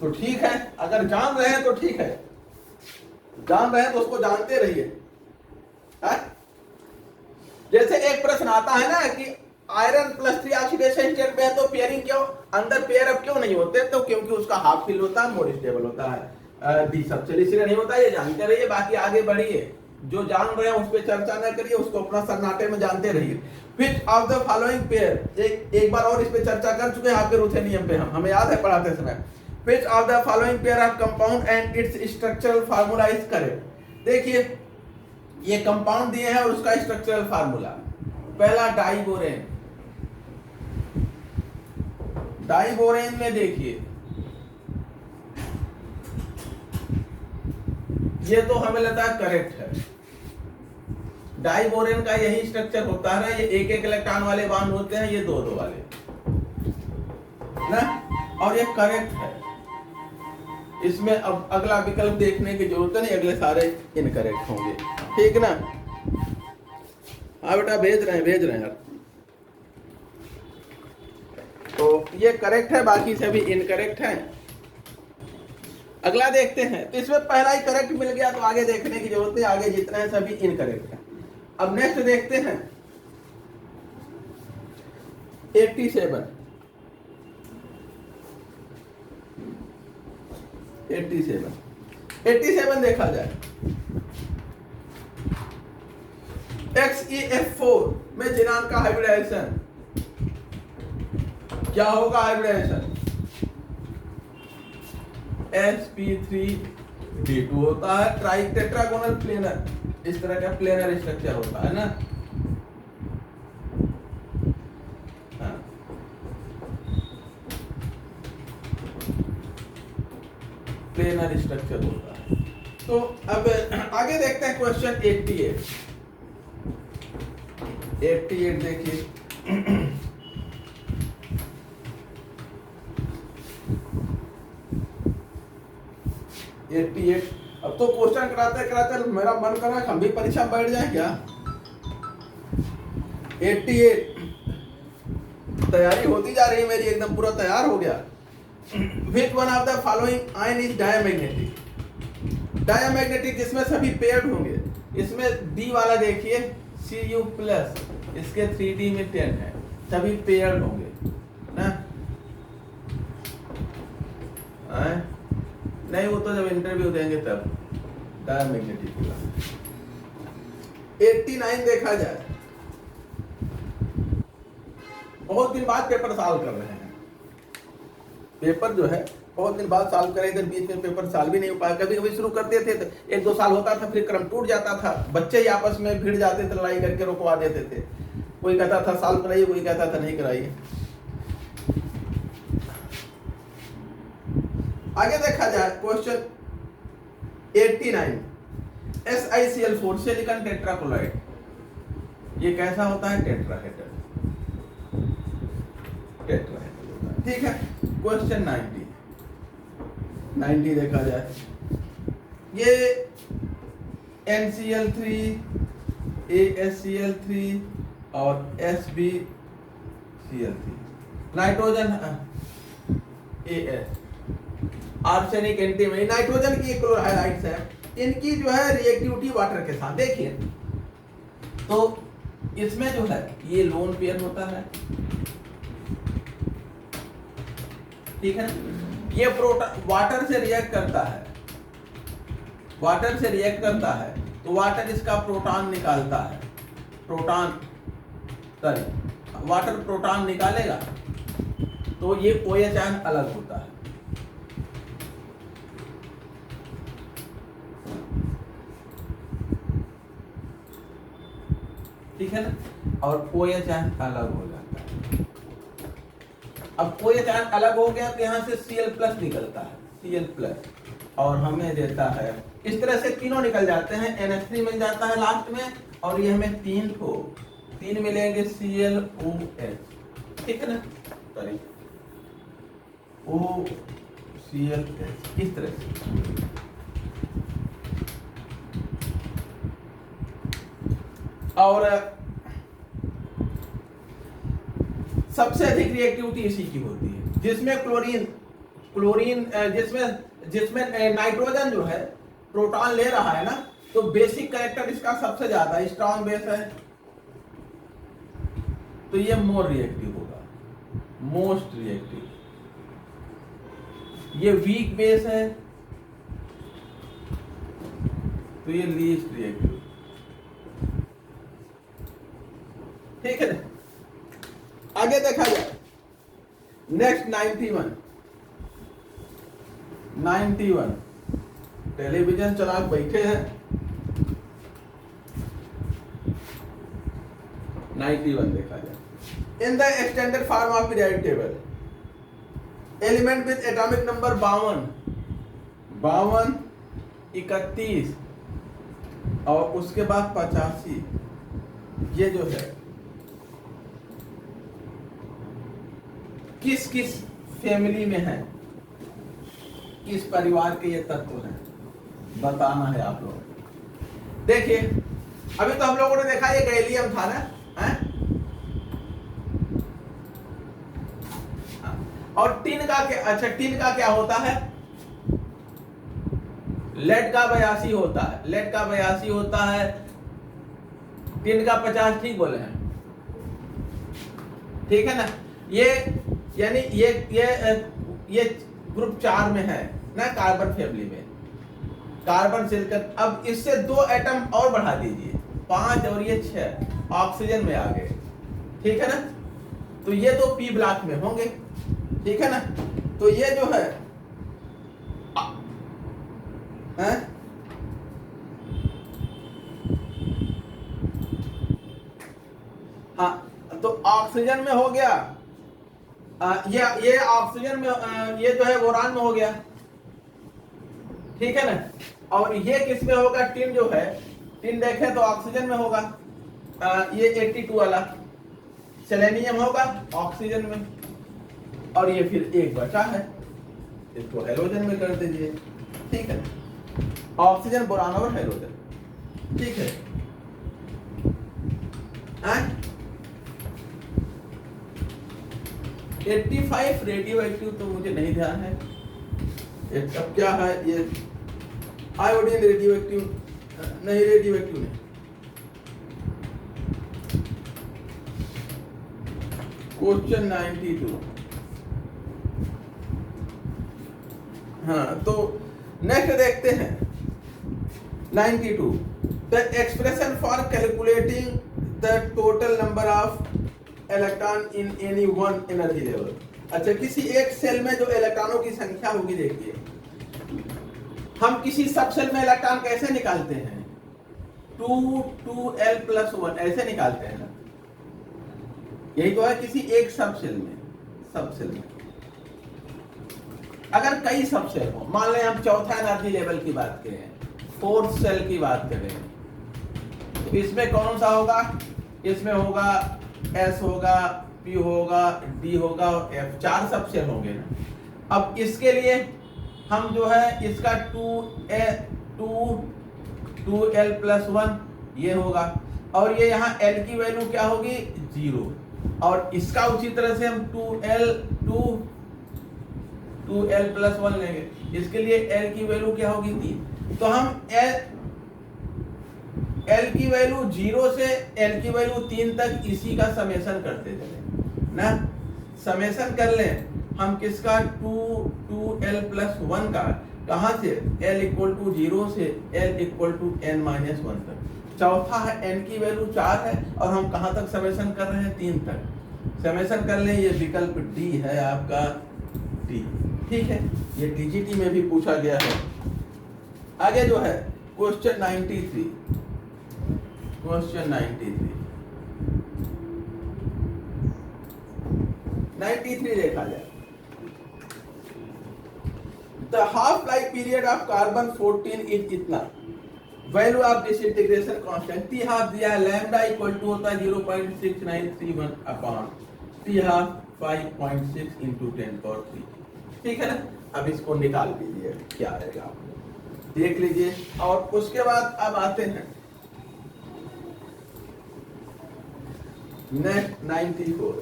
तो ठीक है, अगर जान रहे हैं तो ठीक है, जान रहे हैं तो उसको जानते रहिए। जैसे एक प्रश्न आता है ना कि आयरन +3 ऑक्सीडेशन स्टेट पे है तो पेयरिंग क्यों, अंदर पेयर अप क्यों नहीं होते, तो क्योंकि उसका हाफ फिल होता है, मोर स्टेबल होता है, डी सब चलिए इसलिए नहीं होता, ये जानते रहिए। बाकी आगे बढ़िए, जो जान रहे हैं उस पर चर्चा न करिए, उसको अपना सन्नाटे में जानते रहिए। Which of the following pair, एक बार और इस पे चर्चा कर चुके हैं आपके रुथेनियम पे, हमें याद है पढ़ाते समय। Which of the following pair of compound and it's structural formula is correct. देखिए ये कंपाउंड दिए हैं और उसका स्ट्रक्चरल फार्मूला, पहला डाइबोरेन, डाइबोरेन में देखिए ये तो हमें लगता है करेक्ट है, डाइबोरेन का यही स्ट्रक्चर होता है ना, ये एक एक इलेक्ट्रॉन वाले बॉन्ड होते हैं, ये दो दो वाले ना, और ये करेक्ट है। इसमें अब अगला विकल्प देखने की जरूरत नहीं, अगले सारे इनकरेक्ट होंगे, ठीक ना। हाँ बेटा भेज रहे हैं यार, तो ये करेक्ट है, बाकी सभी इनकरेक्ट हैं। अगला देखते हैं, तो इसमें पहला ही करेक्ट मिल गया तो आगे देखने की जरूरत नहीं, आगे जितने हैं सभी इनकरेक्ट है। अब नेक्स्ट देखते हैं 87 देखा जाए, XeF4 में जिनान का हाइब्रिडाइजेशन क्या होगा? हाइब्रिडाइजेशन sp3d2 होता है, ट्राई टेट्रागोनल प्लेनर, इस तरह का प्लेनर स्ट्रक्चर होता है ना। हाँ। प्लेनर स्ट्रक्चर होता है। तो अब आगे देखते हैं क्वेश्चन 88 देखिए। अब तो क्वेश्चन कराते कराते मेरा मन कर रहा है हम भी परीक्षा में बैठ जाए क्या। 88 तैयारी होती जा रही है मेरी, एकदम पूरा तैयार हो गया। Which one of the following ion is diamagnetic? Diamagnetic जिसमें सभी पेयर्ड होंगे, इसमें D वाला देखिए Cu प्लस, इसके 3D में 10 है, सभी पेयर्ड होंगे ना। नहीं वो तो जब इंटरव्यू देंगे तब डायमैग्नेटिक होगा। 89 देखा जाए, बहुत दिन बाद पेपर सॉल्व कर रहे हैं। पेपर जो है बहुत दिन बाद सॉल्व करे, इधर बीच में पेपर सॉल्व भी नहीं हो पाया। कभी कभी शुरू करते थे तो 1-2 साल होता था, फिर क्रम टूट जाता था, बच्चे ही आपस में भिड़ जाते थे, लड़ाई करके रुकवा देते थे। कोई कहता था सॉल्व कराइए, कोई कहता था नहीं कराइए। आगे देखा जाए क्वेश्चन 89 SiCl4 सिलिकॉन टेट्राक्लोराइड, ये कैसा होता है? टेट्राहेड्रल ठीक है। क्वेश्चन 90 देखा जाए, ये NCl3 ASCl3 और SbCl3, nitrogen AS, arsenic antimony, nitrogen की क्लोराइड्स है, इनकी जो है रिएक्टिविटी वाटर के साथ देखिए। तो इसमें जो है ये लोन पेयर होता है, ठीक है। ये प्रोटॉन वाटर से रिएक्ट करता है, तो वाटर इसका प्रोटॉन निकालता है, वाटर प्रोटॉन निकालेगा तो ये OH आयन अलग होता है, ठीक है ना, और OH आयन अलग हो जाता है। अब OH आयन अलग हो गया तो यहाँ से Cl+ निकलता है, Cl+, और हमें देता है इस तरह से तीनों निकल जाते हैं, NH3 मिल जाता है लास्ट में, और ये हमें 3 मिलेंगे ClOH, ठीक है ना, सॉरी OClH, इस तरह से। और सबसे अधिक रिएक्टिविटी इसी की होती है, जिसमें क्लोरीन जिसमें नाइट्रोजन जो है प्रोटॉन ले रहा है ना, तो बेसिक कैरेक्टर इसका सबसे ज्यादा स्ट्रॉन्ग बेस है, तो ये मोर रिएक्टिव होगा, मोस्ट रिएक्टिव। ये वीक बेस है तो ये लीस्ट रिएक्टिव, ठीक है ना। आगे देखा जाए नेक्स्ट 91 टेलीविजन चला बैठे हैं। 91 देखा जाए, in the extended form of periodic table element with atomic number 52, 31 और उसके बाद 85, ये जो है किस किस फैमिली में है, किस परिवार के ये तत्व हैं, बताना है आप लोग। देखिए अभी तो हम लोगों ने देखा ये गैलियम था ना, है? और टिन का क्या, अच्छा टिन का क्या होता है? लेड का 82 होता है, लेड का 82 होता है, टिन का 50, ठीक बोले हैं, ठीक है ना। ये यानी ये ग्रुप 4 में है ना, कार्बन फैमिली में, कार्बन सिलिकॉन। अब इससे 2 एटम और बढ़ा दीजिए, 5 और ये 6 ऑक्सीजन में आ गए, ठीक है ना। तो ये तो पी ब्लॉक में होंगे, ठीक है ना। तो ये जो है हाँ, तो ऑक्सीजन में हो गया, ये ऑक्सीजन में, ये जो है बोरान में हो गया, ठीक है ना। और ये किस में होगा, टिन जो है, टिन देखें तो ऑक्सीजन में होगा, ये 82 वाला सेलेनियम होगा ऑक्सीजन में, और ये फिर एक बचा है, इसको हेलोजन में कर दीजिए, ठीक है। ऑक्सीजन, बोरान और हेलोजन, ठीक है। 85 रेडियो एक्टिव तो मुझे नहीं ध्यान है, अब क्या है ये, आयोडीन रेडियो एक्टिव नहीं, रेडियो एक्टिव नहीं। क्वेश्चन 92, हाँ तो नेक्स्ट देखते हैं 92, the expression for calculating the total number of electron in any one energy level. अच्छा, किसी एक सेल में जो इलेक्ट्रॉनों की संख्या होगी, देखिए हम किसी सब सेल में इलेक्ट्रॉन कैसे निकालते हैं, 2l+1 ऐसे निकालते हैं ना, यही तो है किसी एक सब सेल में। सब सेल में अगर कई सब सेल हो, मान लें हम चौथा एनर्जी लेवल की बात करें, 4th सेल की बात करें, तो इसमें कौन सा होगा, इसमें होगा S होगा, P होगा, D होगा और F, 4 सब सेल होंगे ना। अब इसके लिए हम जो है इसका 2l+1 ये होगा, और ये यहाँ L की वैल्यू क्या होगी, 0, और इसका उसी तरह से हम 2l+1 लेंगे, इसके लिए L की वैल्यू क्या होगी, 3। तो हम L की वैल्यू 0 से L की वैल्यू 3 तक इसी का समेशन करते चले ना, समेशन कर लें हम किसका, 2l+1 का, कहां से, L = 0 से L = n-1 तक। चौथा है n की वैल्यू 4 है, और हम कहां तक समेशन कर रहे हैं, 3 तक समेशन कर लें, ये विकल्प D है आपका, D, ठीक है। ये TGT में भी पूछा गया है। आगे जो है क्वेश्चन 93, क्वेश्चन 93 देखा जाए, the half life period of carbon 14 is इतना, value of disintegration constant T half दिया है, लैम्डा = होता है 0.6931 अपॉन T हाफ 5.6 × 10⁻³, ठीक है ना। अब इसको निकाल लीजिए, क्या आएगा देख लीजिए। और उसके बाद अब आते हैं नेक्स्ट 94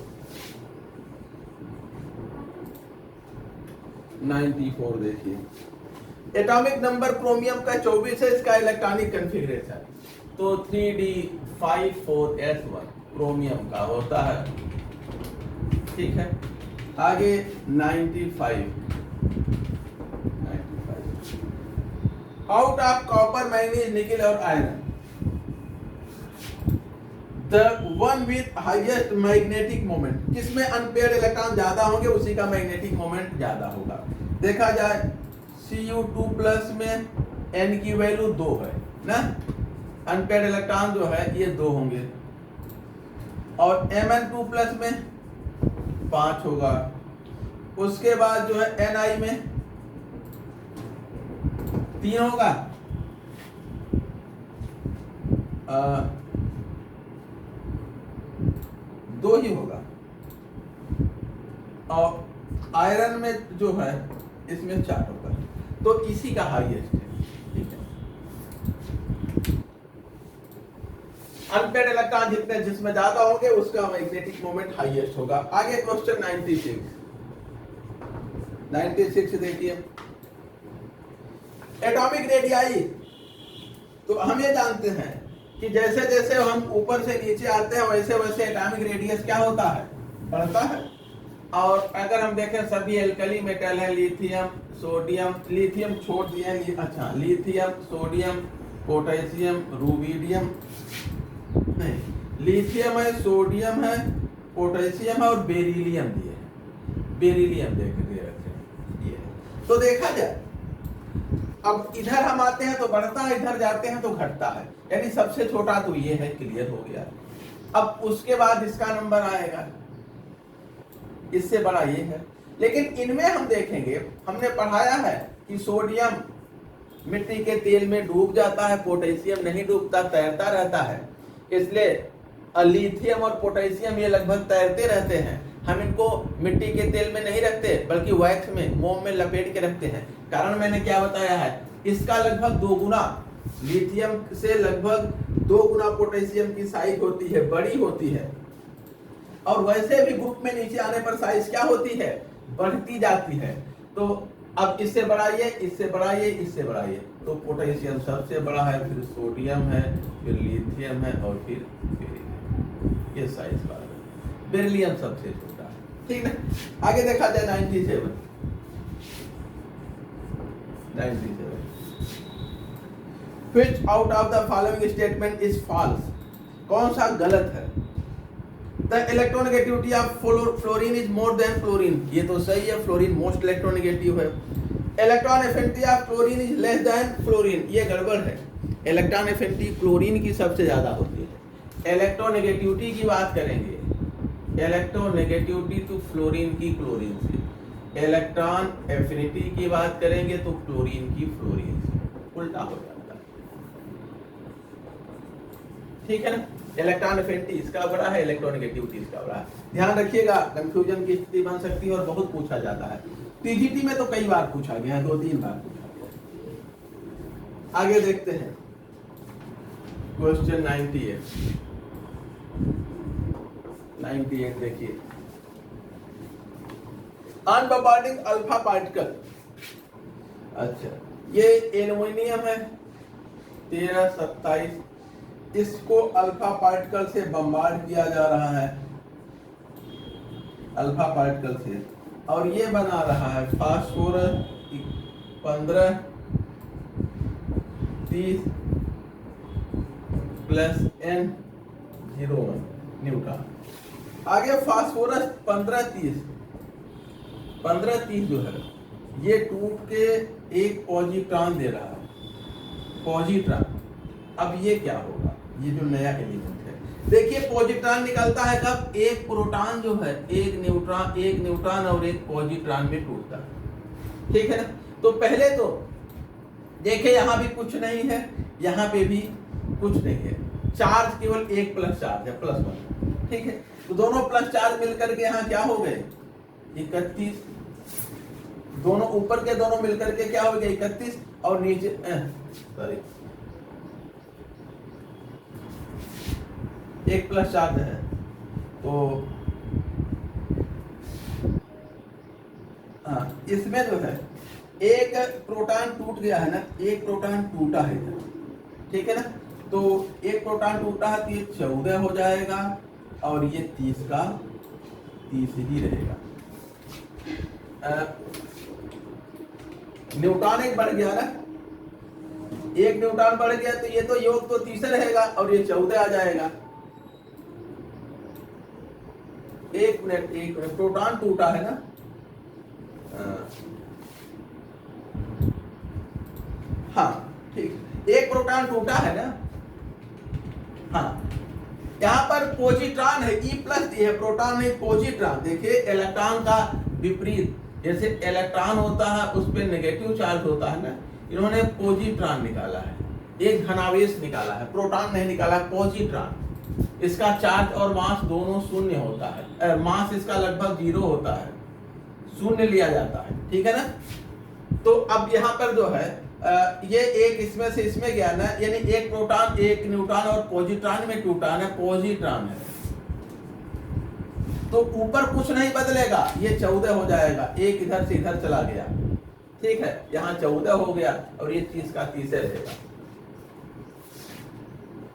देखिए, एटॉमिक नंबर क्रोमियम का 24 है, इसका इलेक्ट्रॉनिक कॉन्फ़िगरेशन तो 3d54s1 क्रोमियम का होता है, ठीक है। आगे 95 out of copper, manganese, nickel और iron, the one with highest magnetic moment, किसमें अनपेयर्ड इलेक्ट्रॉन ज्यादा होंगे उसी का मैग्नेटिक मोमेंट ज्यादा होगा। देखा जाए Cu2+ में n की वैल्यू 2 है ना, अनपेयर्ड इलेक्ट्रॉन जो है ये 2 होंगे, और Mn2+ में 5 होगा। उसके बाद जो है Ni में 3 होगा, 2 ही होगा, और आयरन में जो है इसमें 4 होगा, तो इसी का हाईएस्ट है, ठीक है। अनपेयर्ड इलेक्ट्रॉन जितने जिसमें ज्यादा होंगे उसका मैग्नेटिक मोमेंट हाईएस्ट होगा। आगे क्वेश्चन 96 देखिए, एटॉमिक रेडियाई, तो हम ये जानते हैं कि जैसे जैसे हम ऊपर से नीचे आते हैं वैसे वैसे एटॉमिक रेडियस क्या होता है, बढ़ता है। और अगर हम देखें सभी एल्कली मेटल है, लिथियम सोडियम, लिथियम छोड़ दिए, अच्छा लिथियम सोडियम पोटेशियम रूबिडियम, नहीं लिथियम है सोडियम है पोटेशियम है और बेरिलियम दिए है, बेरिलियम देख रहे ये। तो देखा जाए अब इधर हम आते हैं तो बढ़ता है, इधर जाते हैं तो घटता है, यानी सबसे छोटा तो ये है, क्लियर हो गया। अब उसके बाद इसका नंबर आएगा, इससे बड़ा ये है। लेकिन इनमें हम देखेंगे, हमने पढ़ाया है कि सोडियम मिट्टी के तेल में डूब जाता है, पोटेशियम नहीं डूबता, तैरता रहता है। इसलिए लिथियम और पोटेशियम ये लगभग तैरते रहते हैं। हम इनको मिट्टी के तेल में नहीं रखते बल्कि वैक्स में, मोम में लपेट के रखते हैं। कारण मैंने क्या बताया है, इसका लगभग 2 गुना, लिथियम से लगभग 2 गुना पोटेशियम की साइज होती है, बड़ी होती है। और वैसे भी ग्रुप में नीचे आने पर साइज क्या होती है, बढ़ती जाती है। तो अब इससे बढ़ाइए, इससे बढ़ाइए, इससे बढ़ाइए, तो पोटेशियम सबसे बड़ा है, फिर सोडियम है, फिर लिथियम है और फिर बेरिलियम। ये साइज बड़ा है, बेरिलियम सबसे छोटा है, ठीक है। आगे देखा जाए 97। Which out of the following statement is false? कौन सा गलत है? The electronegativity of fluorine is more than fluorine. ये तो सही है, फ्लोरीन मोस्ट इलेक्ट्रोनेगेटिव है। Electron affinity of chlorine is less than fluorine, ये गड़बड़ है। इलेक्ट्रॉन एफिनिटी क्लोरीन की सबसे ज्यादा होती है। इलेक्ट्रोनेगेटिविटी की बात करेंगे, इलेक्ट्रोनेगेटिविटी तो फ्लोरीन की क्लोरीन से, इलेक्ट्रॉन एफिनिटी की बात करेंगे तो क्लोरीन की फ्लोरीन से, उल्टा हो जाता है, ठीक है ना। इलेक्ट्रॉन एफिनिटी इसका बड़ा है, इलेक्ट्रोनेगेटिविटी इसका बड़ा है। ध्यान रखिएगा, कंफ्यूजन की स्थिति बन सकती है और बहुत पूछा जाता है। टीजीटी में तो कई बार पूछा गया है, 2-3 बार पूछा गया। आगे देखते हैं क्वेश्चन 98 देखिए, अनबॉम्बार्डिंग अल्फा पार्टिकल। अच्छा, ये एल्युमिनियम है 1327, इसको अल्फा पार्टिकल से बम्बार्ड किया जा रहा है, अल्फा पार्टिकल से, और ये बना रहा है फास्फोरस 1530 प्लस N01 न्यूट्रॉन। आगे फास्फोरस 1530 जो है ये टूट के एक पॉजिट्रॉन दे रहा है, पॉजिट्रॉन। अब ये क्या होगा, ये जो नया एलिमेंट है, देखिए पॉजिट्रॉन निकलता है कब, एक प्रोटॉन जो है एक न्यूट्रॉन और एक पॉजिट्रॉन में टूटता है, ठीक है ना। तो पहले तो देखिए यहाँ भी कुछ नहीं है, यहाँ पे भी कुछ नहीं है, चार्ज केवल एक प्लस चार्ज है, +1, ठीक है। तो दोनों प्लस चार्ज मिलकर के यहाँ क्या हो गए 31, दोनों ऊपर के दोनों मिलकर के क्या हो गए 31, और नीचे सॉरी एक प्लस चार्ज है, तो हाँ इसमें जो है एक प्रोटॉन टूट गया है ना, एक प्रोटॉन टूटा है, ठीक है ना। तो एक प्रोटॉन टूटा है तो ये 14 हो जाएगा और ये 30 का 30 ही रहेगा। न्यूट्रॉन एक बढ़ गया ना, एक न्यूट्रॉन बढ़ गया तो ये तो योग तो 30 रहेगा और ये 14 आ जाएगा। एक मिनट प्रोटॉन टूटा है ना, हाँ ठीक, एक प्रोटॉन टूटा है ना, हाँ यहाँ पर पॉजिट्रॉन है, E प्लस दिया है, प्रोटॉन है पॉजिट्रॉन। देखिए इलेक्ट्रॉन का विपरीत, जैसे इलेक्ट्रॉन होता है उस पर नेगेटिव चार्ज होता है ना, इन्होंने पॉजिट्रॉन निकाला है, एक धनावेश निकाला है, प्रोटॉन नहीं निकाला, पॉजिट्रॉन। इसका चार्ज और मास दोनों शून्य होता है, मास इसका लगभग 0 होता है, शून्य लिया जाता है, ठीक है ना। तो अब यहाँ पर जो है ये एक इसमें से इसमें गया ना, यानी एक प्रोटॉन एक न्यूट्रॉन और पॉजिट्रॉन में टूटा है, पॉजिट्रॉन है, तो ऊपर कुछ नहीं बदलेगा, ये 14 हो जाएगा, एक इधर से इधर चला गया, ठीक है, यहाँ 14 हो गया और ये 30 का 30 रहेगा,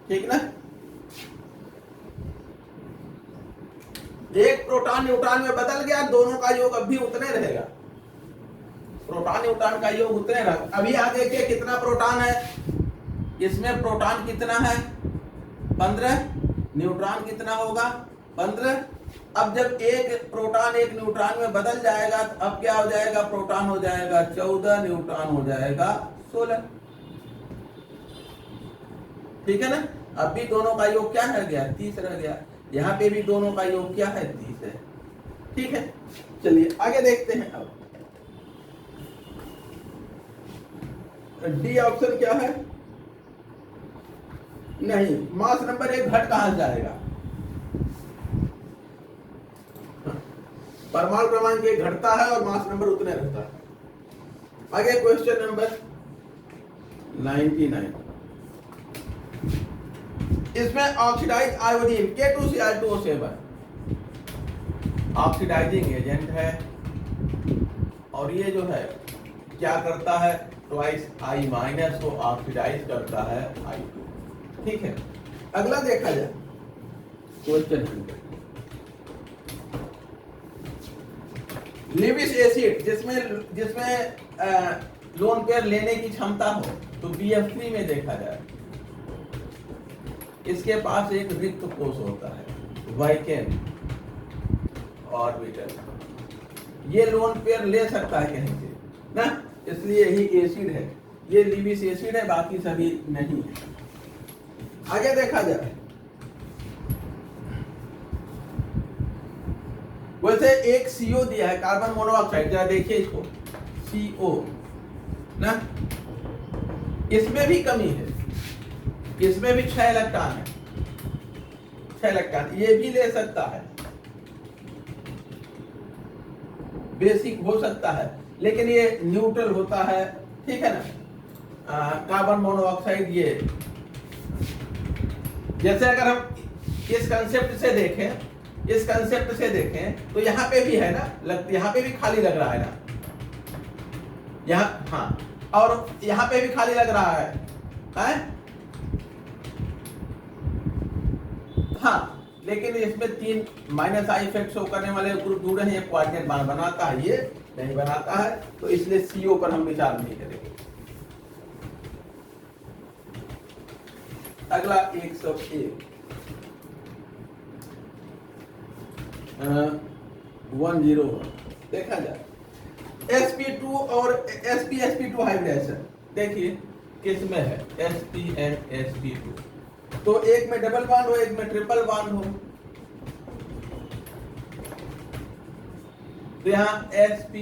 ठीक ना। एक प्रोटॉन न्यूट्रॉन में बदल गया, दोनों का योग अब भी उतने रहेगा, प्रोटॉन न्यूट्रॉन का योग उतने रहेगा। अभी आप देखिए कितना प्रोटॉन है, इसमें प्रोटॉन कितना है 15, न्यूट्रॉन कितना होगा 15। अब जब एक प्रोटॉन एक न्यूट्रॉन में बदल जाएगा तो अब क्या हो जाएगा, प्रोटॉन हो जाएगा 14, न्यूट्रॉन हो जाएगा 16, ठीक है ना। अब भी दोनों का योग क्या रह गया 30 रह गया, यहाँ पे भी दोनों का योग क्या है 30 है, ठीक है। चलिए आगे देखते हैं। अब डी ऑप्शन क्या है, नहीं, मास नंबर 1 घट कहां जाएगा, परमाणु क्रमांक 1 घटता है और मास नंबर उतने रहता है। आगे क्वेश्चन नंबर 99, इसमें oxidise iodine K2Cl2O7 oxidising agent है और ये जो है क्या करता है, ट्वाइस I माइनस को ऑक्सीडाइज करता है I2, ठीक है। अगला देखा जाए क्वेश्चन 100, लिविस एसिड जिसमें लोन पेयर लेने की क्षमता हो तो BF3 में देखा जाए, इसके पास एक रिक्त कोष होता है वैकेंट ऑर्बिटल, ये लोन पेयर ले सकता है कहीं से ना, इसलिए यही एसिड है, ये लिविस एसिड है, बाकी सभी नहीं है। आगे देखा जाए, वैसे एक CO दिया है कार्बन मोनोऑक्साइड, जरा देखिए इसको CO ना, इसमें भी कमी है, इसमें भी 6 इलेक्ट्रॉन है, 6 इलेक्ट्रॉन, ये भी ले सकता है, बेसिक हो सकता है, लेकिन ये न्यूट्रल होता है, ठीक है ना। कार्बन मोनोऑक्साइड ये, जैसे अगर हम इस कंसेप्ट से देखें, इस कंसेप्ट से देखें तो यहाँ पे भी है ना, यहाँ पे भी खाली लग रहा है ना, यहाँ, हाँ, और यहाँ पे भी खाली लग रहा है, हाँ, लेकिन इसमें 3 माइनस आई इफेक्ट शो करने वाले ग्रुप जुड़े हैं, ये कोऑर्डिनेट बांड बनाता है, ये नहीं बनाता है, तो इसलिए CO पर हम विचार नहीं करेंगे। अगला 101 101 देखा जाए, sp2 और sp2 हाइब्रिडेशन, देखिए किसमें है sp and sp2, तो एक में डबल बॉन्ड हो, एक में ट्रिपल बॉन्ड हो, तो यहाँ sp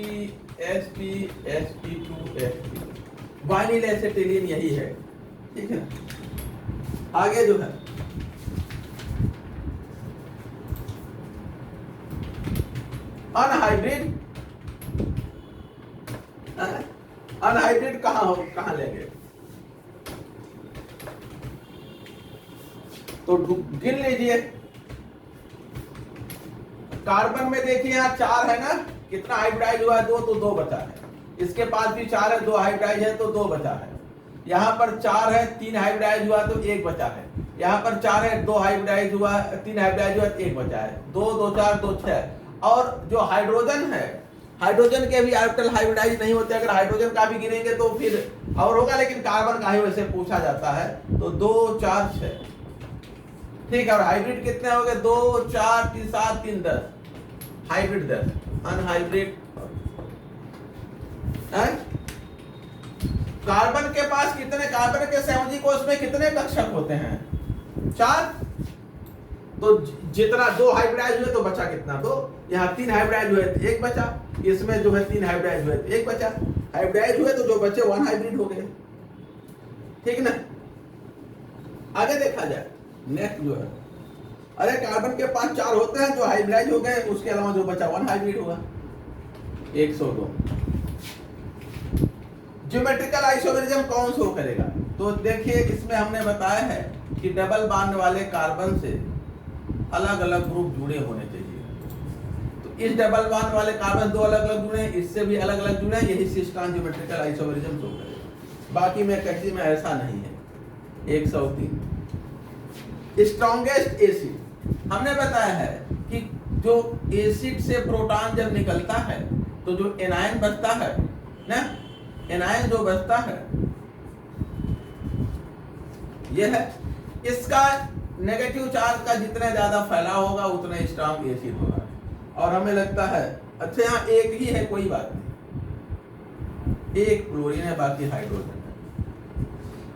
sp2 sp2 vinyl acetylene यही है, ठीक है। आगे जो है अनहाइब्रिड, अनहाइब्रिड कहां लेंगे, तो गिन लीजिए, कार्बन में देखिए यहाँ 4 है ना, कितना हाइब्रिडाइज हुआ है 2, तो 2 बचा है, इसके पास भी 4 है, 2 हाइब्रिडाइज है तो 2 बचा है, यहाँ पर 4 है, 3 हाइब्रिडाइज हुआ तो 1 बचा है, यहाँ पर 4 है, 2 हाइब्रिडाइज हुआ, 3 हाइब्रिडाइज हुआ तो 1 बचा है, 2 2 4 2 6। और जो हाइड्रोजन है, हाइड्रोजन के भी ऑर्बिटल हाइब्रिडाइज नहीं होते, अगर हाइड्रोजन का भी गिनेंगे तो फिर और होगा, लेकिन कार्बन का ही वैसे पूछा जाता है, तो 2 4 6, ठीक है। और हाइब्रिड कितने हो गए, 2 4 3 7 3 10, हाइब्रिड 10, अनहाइब्रिड। कार्बन के पास कितने, कार्बन के संयोजी कोष में कितने कक्षक होते हैं 4, तो जितना 2 हाइब्रिडाइज हुए तो बचा कितना 2, यहाँ 3 हाइब्रिडाइज हुए तो 1 बचा, इसमें जो है 3 हाइब्रिडाइज हुए तो 1 बचा, हाइब्रिडाइज हुए तो जो बचे 1 हाइब्रिड हो गए, ठीक ना। आगे देखा जाए, नेक्स्ट जो है, अरे कार्बन के पास 4 होते हैं जो हाइब्रिडाइज हो गए, उसके अलावा जो बचा 1 हाइब्रिड होगा, 102। ज्योमेट्रिकल आइसोमेरिज्म कौन शो करेगा, तो देखिए इसमें हमने बताया है कि डबल बॉन्ड वाले कार्बन से अलग अलग ग्रुप जुड़े होने चाहिए, तो इस डबल बॉन्ड वाले कार्बन दो अलग अलग जुड़े हैं, इससे भी अलग अलग जुड़े हैं, यही सिस्टोन ज्योमेट्रिकल आइसोमेरिज्म शो करेगा। बाकी में किसी में ऐसा नहीं है। 103 स्ट्रॉन्गेस्ट एसिड, हमने बताया है कि जो एसिड से प्रोटॉन जब निकलता है तो जो एनायन बचता है ना, एनायन जो बचता है ये है, इसका नेगेटिव चार्ज का जितना ज्यादा फैलाव होगा उतना स्ट्रॉन्ग एसिड होगा। और हमें लगता है अच्छा यहाँ एक ही है, कोई बात नहीं, एक क्लोरीन है बाकी हाइड्रोजन है,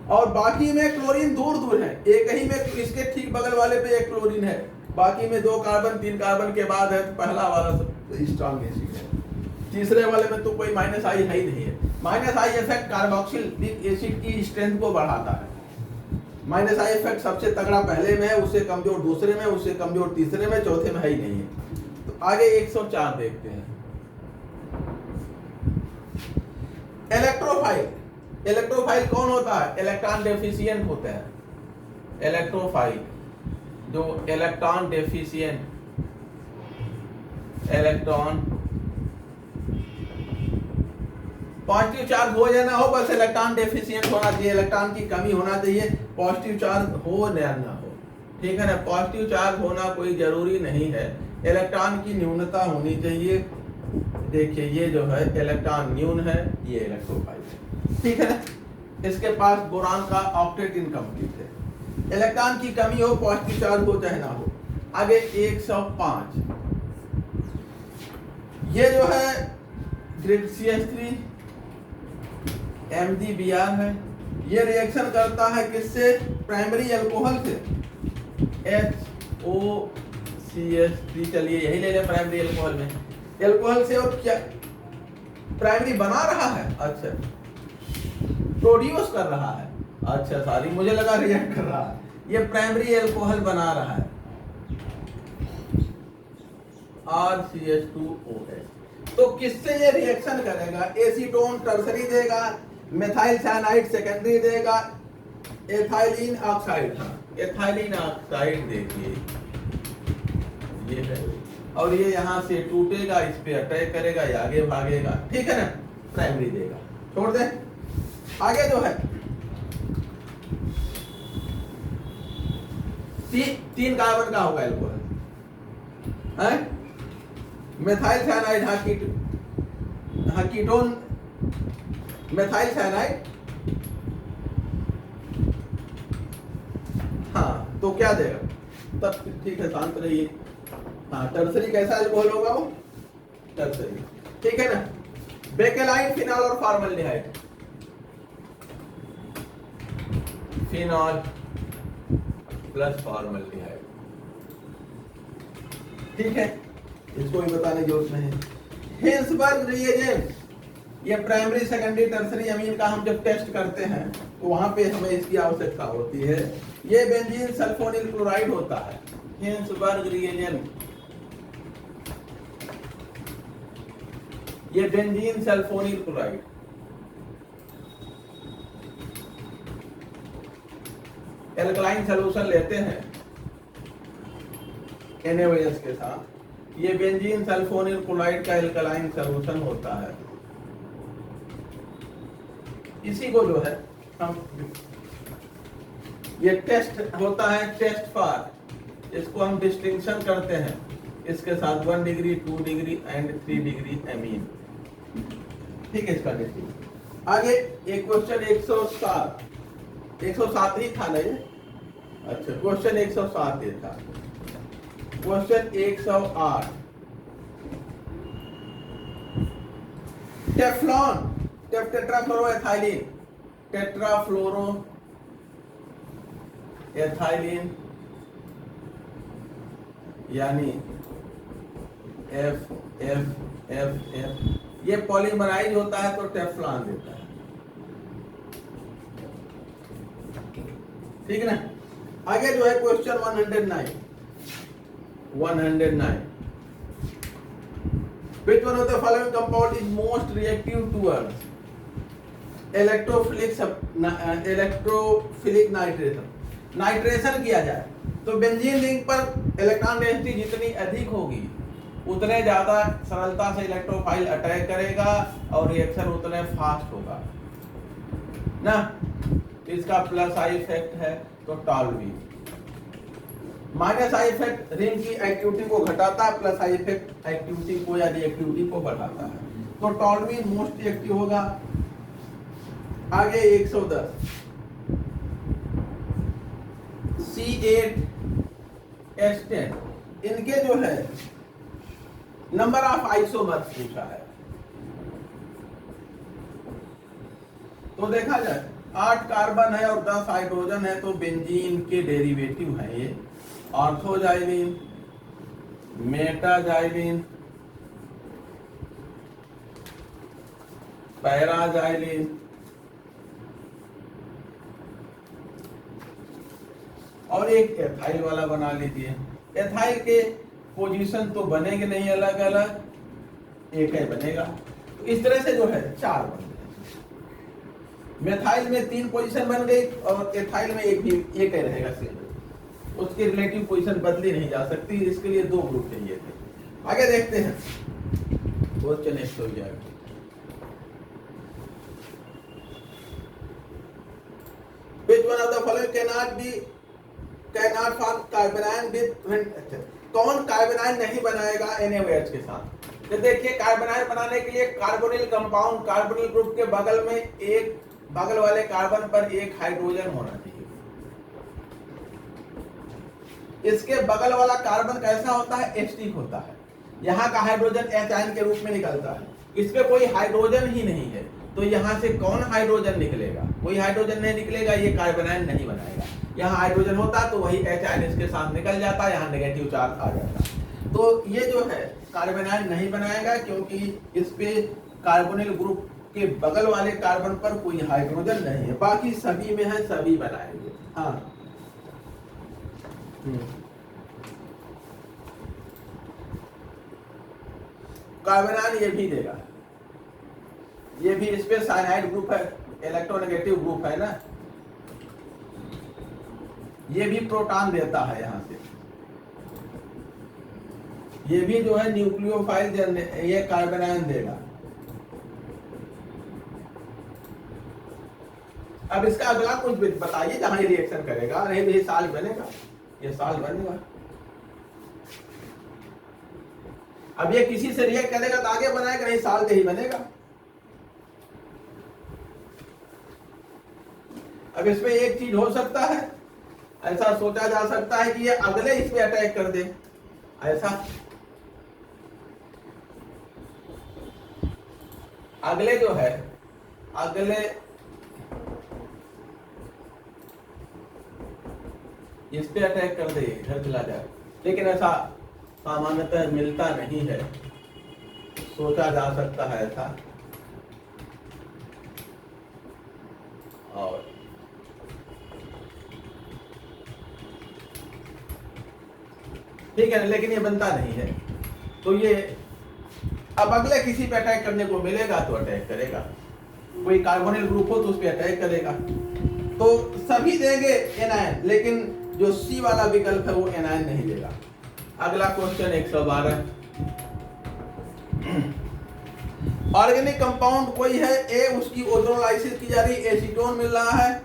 और बाकी में क्लोरीन दूर दूर है, एक ही में इसके ठीक बगल वाले पे एक क्लोरीन है, बाकी में 2 कार्बन 3 कार्बन के बाद है, तो पहला वाला स्ट्रॉन्ग एसिड है, तीसरे वाले में तो कोई माइनस आई है ही नहीं है। Minus I effect carboxylic acid की स्ट्रेंथ को बढ़ाता है। माइनस आई इफेक्ट सबसे तगड़ा पहले में है, उससे कमजोर दूसरे में, उससे कमजोर तीसरे में, चौथे में है ही नहीं है। तो आगे 104 देखते हैं। इलेक्ट्रोफाइल, इलेक्ट्रोफाइल कौन होता है? इलेक्ट्रॉन डेफिशिएंट होता है। इलेक्ट्रोफाइल जो electron deficient, electron positive charge हो या ना हो, बस इलेक्ट्रॉन डेफिशिएंट होना चाहिए, इलेक्ट्रॉन की कमी होना चाहिए, पॉजिटिव चार्ज हो या ना हो, ठीक है ना। पॉजिटिव चार्ज होना कोई जरूरी नहीं है, इलेक्ट्रॉन की न्यूनता होनी चाहिए। देखिए ये जो है इलेक्ट्रॉन न्यून है, ये इलेक्ट्रोफाइल है, ठीक है ना। इसके पास बोरान का ऑक्टेट इनकम्प्लीट है, इलेक्ट्रॉन की कमी हो, पॉजिटिव चार्ज हो चाहे ना हो। आगे 105, ये जो है ग्रेड CH3 MgBr है, ये रिएक्शन करता है किससे? प्राइमरी अल्कोहल से, HOCH3, चलिए यही ले लें प्राइमरी अल्कोहल में, अल्कोहल से। और क्या प्राइमरी बना रहा है? अच्छा, प्रोड्यूस कर रहा है, अच्छा सॉरी मुझे लगा रिएक्ट कर रहा है, ये प्राइमरी अल्कोहल बना रहा है, RCH2OH। तो किससे ये रिएक्शन करेगा? एसीटोन टर्सरी देगा, मेथाइल साइनाइड सेकेंडरी देगा, एथाइलिन ऑक्साइड, हाँ एथाइलिन ऑक्साइड देखिए ये है, और ये यहाँ से टूटेगा, इस पे अटैक करेगा, ये आगे भागेगा, ठीक है ना, प्राइमरी देगा। छोड़ दे। आगे जो है 3 कार्बन का होगा अल्कोहल, है मेथाइल साइनाइड, हाँ कीटोन मेथाइल साइनाइड, हाँ तो क्या देगा तब? ठीक है शांत रहिए। हाँ टर्सरी कैसा अल्कोहल होगा वो? टर्सरी, ठीक है ना। बेकेलाइन, फिनॉल और फॉर्मल्डिहाइड, फिनॉल प्लस फॉर्मल्डिहाइड, ठीक है, इसको भी बताने की जरूरत नहीं। हिल्सबर्ग रिएजेंट, ये प्राइमरी सेकेंडरी टर्सरी अमीन का हम जब टेस्ट करते हैं तो वहां पे हमें इसकी आवश्यकता होती है। ये बेंजीन सल्फोनिल क्लोराइड होता है, हिल्सबर्ग रिएजेंट, ये benzene sulphonyl chloride. Alkaline solution लेते हैं NaOH के साथ, ये बेंजीन सल्फोनिल क्लोराइड का एल्कलाइन सॉल्यूशन होता है। इसी को जो है हम ये टेस्ट होता है, टेस्ट फॉर, इसको हम डिस्टिंक्शन करते हैं इसके साथ 1 degree 2 degree and 3 degree amine, ठीक है इसका डिस्टिंक्शन। आगे एक क्वेश्चन 107 ही था ना ये? अच्छा क्वेश्चन 107 ये था। क्वेश्चन 108, टेफ्लॉन, टेट्राफ्लोरोएथाइलिन, टेट्राफ्लोरोएथाइलिन यानी F, ये पॉलीमराइज होता है तो टेफ्लॉन देता है, ठीक है ना। आगे जो है question 109, which one of the following compound is most reactive towards electrophilic nitration? Nitration किया जाए तो बेंजीन रिंग पर इलेक्ट्रॉन डेंसिटी जितनी अधिक होगी उतने ज्यादा सरलता से इलेक्ट्रोफाइल अटैक करेगा और रिएक्शन उतने फास्ट होगा ना। इसका प्लस आई इफेक्ट है तो toluene. Minus I effect ring की एक्टिविटी को घटाता है, प्लस आई इफेक्ट एक्टिविटी को या रिएक्टिविटी को बढ़ाता है। तो टॉलवीन मोस्ट एक्टिव होगा। आगे 110 C8H10 इनके जो है नंबर ऑफ आइसोमर्स पूछा है। तो देखा जाए 8 कार्बन है और 10 हाइड्रोजन है, तो बेंजीन के डेरिवेटिव है ये ऑर्थोजाइलिन, मेटाजाइलिन, पैराजाइलिन और एक एथाइल वाला बना लीजिए। एथाइल के पोजीशन तो बनेंगे नहीं अलग अलग, एक ही बनेगा। तो इस तरह से जो है 4 बन गए। मेथाइल में 3 पोजीशन बन गई और एथाइल में एक ही रहेगा सेम, उसकी रिलेटिव पोजीशन बदली नहीं जा सकती। इसके लिए 2 ग्रुप चाहिए थे। आगे देखते हैं question 111। Which one of the following cannot form कार्बोनाइन with कौन कार्बोनाइन नहीं बनाएगा NaOH के साथ? तो देखिए कार्बोनाइन बनाने के लिए कार्बोनिल कंपाउंड, कार्बोनिल ग्रुप के बगल में एक बगल वाले कार्बन पर एक हाइड्रोजन होना चाहिए। इसके बगल वाला कार्बन कैसा होता है? एस्टिक होता है। यहाँ का हाइड्रोजन H आयन के रूप में निकलता है। इस पे कोई हाइड्रोजन ही नहीं है, तो यहाँ से कौन हाइड्रोजन निकलेगा? कोई हाइड्रोजन नहीं निकलेगा, ये कार्बोनाइन नहीं बनाएगा। यहाँ हाइड्रोजन होता तो वही H आयन इसके साथ निकल जाता, यहाँ नेगेटिव चार्ज आ जाता। तो ये जो है कार्बोनाइन नहीं बनाएगा क्योंकि इस पे कार्बोनिल ग्रुप के बगल वाले कार्बन पर कोई हाइड्रोजन नहीं है। बाकी सभी में है, सभी बनाएंगे। हाँ कार्बोनाइन ये भी देगा, ये भी इस पे साइनाइड ग्रुप है, इलेक्ट्रोनेगेटिव ग्रुप है ना, ये भी प्रोटॉन देता है यहाँ से। ये भी जो है न्यूक्लियोफाइल ये कार्बोनाइन देगा। अब इसका अगला कुछ बताइए जहां ये रिएक्शन करेगा। नहीं तो ये साल बनेगा, ये साल बनेगा। अब ये किसी से रिएक्ट करेगा तो आगे बनाएगा, नहीं साल से ही बनेगा। अब इसमें एक चीज हो सकता है, ऐसा सोचा जा सकता है कि ये अगले इस पे अटैक कर दे, ऐसा अगले जो है अगले इस पे अटैक कर दे, इधर चला जाए। लेकिन ऐसा सामान्यतः मिलता नहीं है, सोचा जा सकता है ऐसा। और ठीक है, लेकिन ये बनता नहीं है। तो ये अब अगले किसी पे अटैक करने को मिलेगा तो अटैक करेगा। कोई कार्बोनिल ग्रुप हो तो उस पे अटैक करेगा। तो सभी देंगे एनायन, लेकिन जो सी वाला विकल्प है वो एनायन नहीं देगा। अगला क्वेश्चन 112। ऑर्गेनिक कंपाउंड कोई है, ए उसकी ओजोनोलाइसिस की जा रही, एसीटोन मिल रहा है,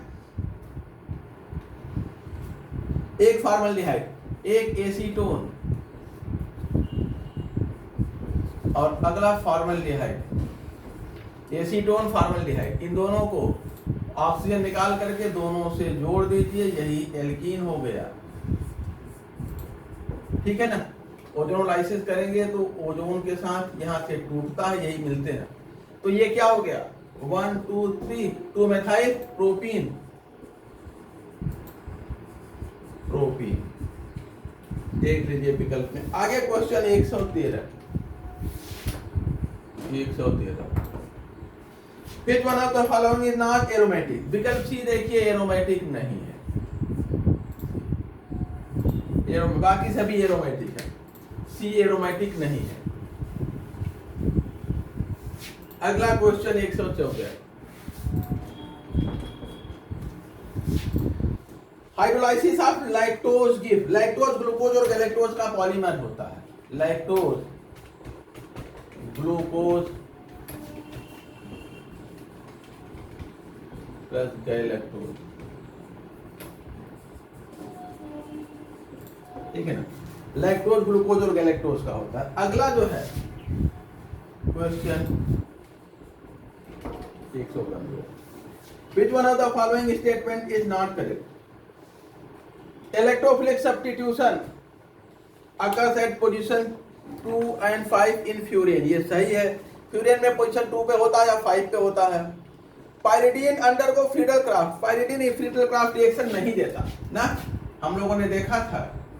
एक फॉर्मल्डिहाइड, एक एसीटोन और अगला फॉर्मल्डिहाइड। एसीटोन फॉर्मल्डिहाइड, इन दोनों को ऑक्सीजन निकाल करके दोनों से जोड़ दीजिए, यही एल्कीन हो गया। ठीक है ना। ओजोनोलाइसिस करेंगे तो ओजोन के साथ यहाँ से टूटता है, यही मिलते हैं। तो ये क्या हो गया? 1 2 3 2 मेथाइल प्रोपीन, प्रोपीन देख लीजिए विकल्प में। आगे question 113। Which one of the following is not aromatic? विकल्प सी देखिए एरोमेटिक नहीं है, बाकी सभी एरोमेटिक है, सी एरोमेटिक नहीं है। अगला question 114। Hydrolysis of lactose give, lactose glucose और गैलेक्टोज का पॉलीमर होता है। लैक्टोज ग्लूकोज प्लस गैलेक्टोज, ठीक है ना। लैक्टोज, ग्लूकोज और गैलेक्टोज का होता है। अगला जो है question 115, which one of the following statement is not correct? Electrophilic substitution occurs at position 2 and 5 in furan, ये सही है। फ्यूरिन में पोजीशन 2 पे होता है या 5 पे होता है। Pyridine undergo Friedel-Crafts, pyridine Friedel-Crafts reaction नहीं देता ना, हम लोगों ने देखा था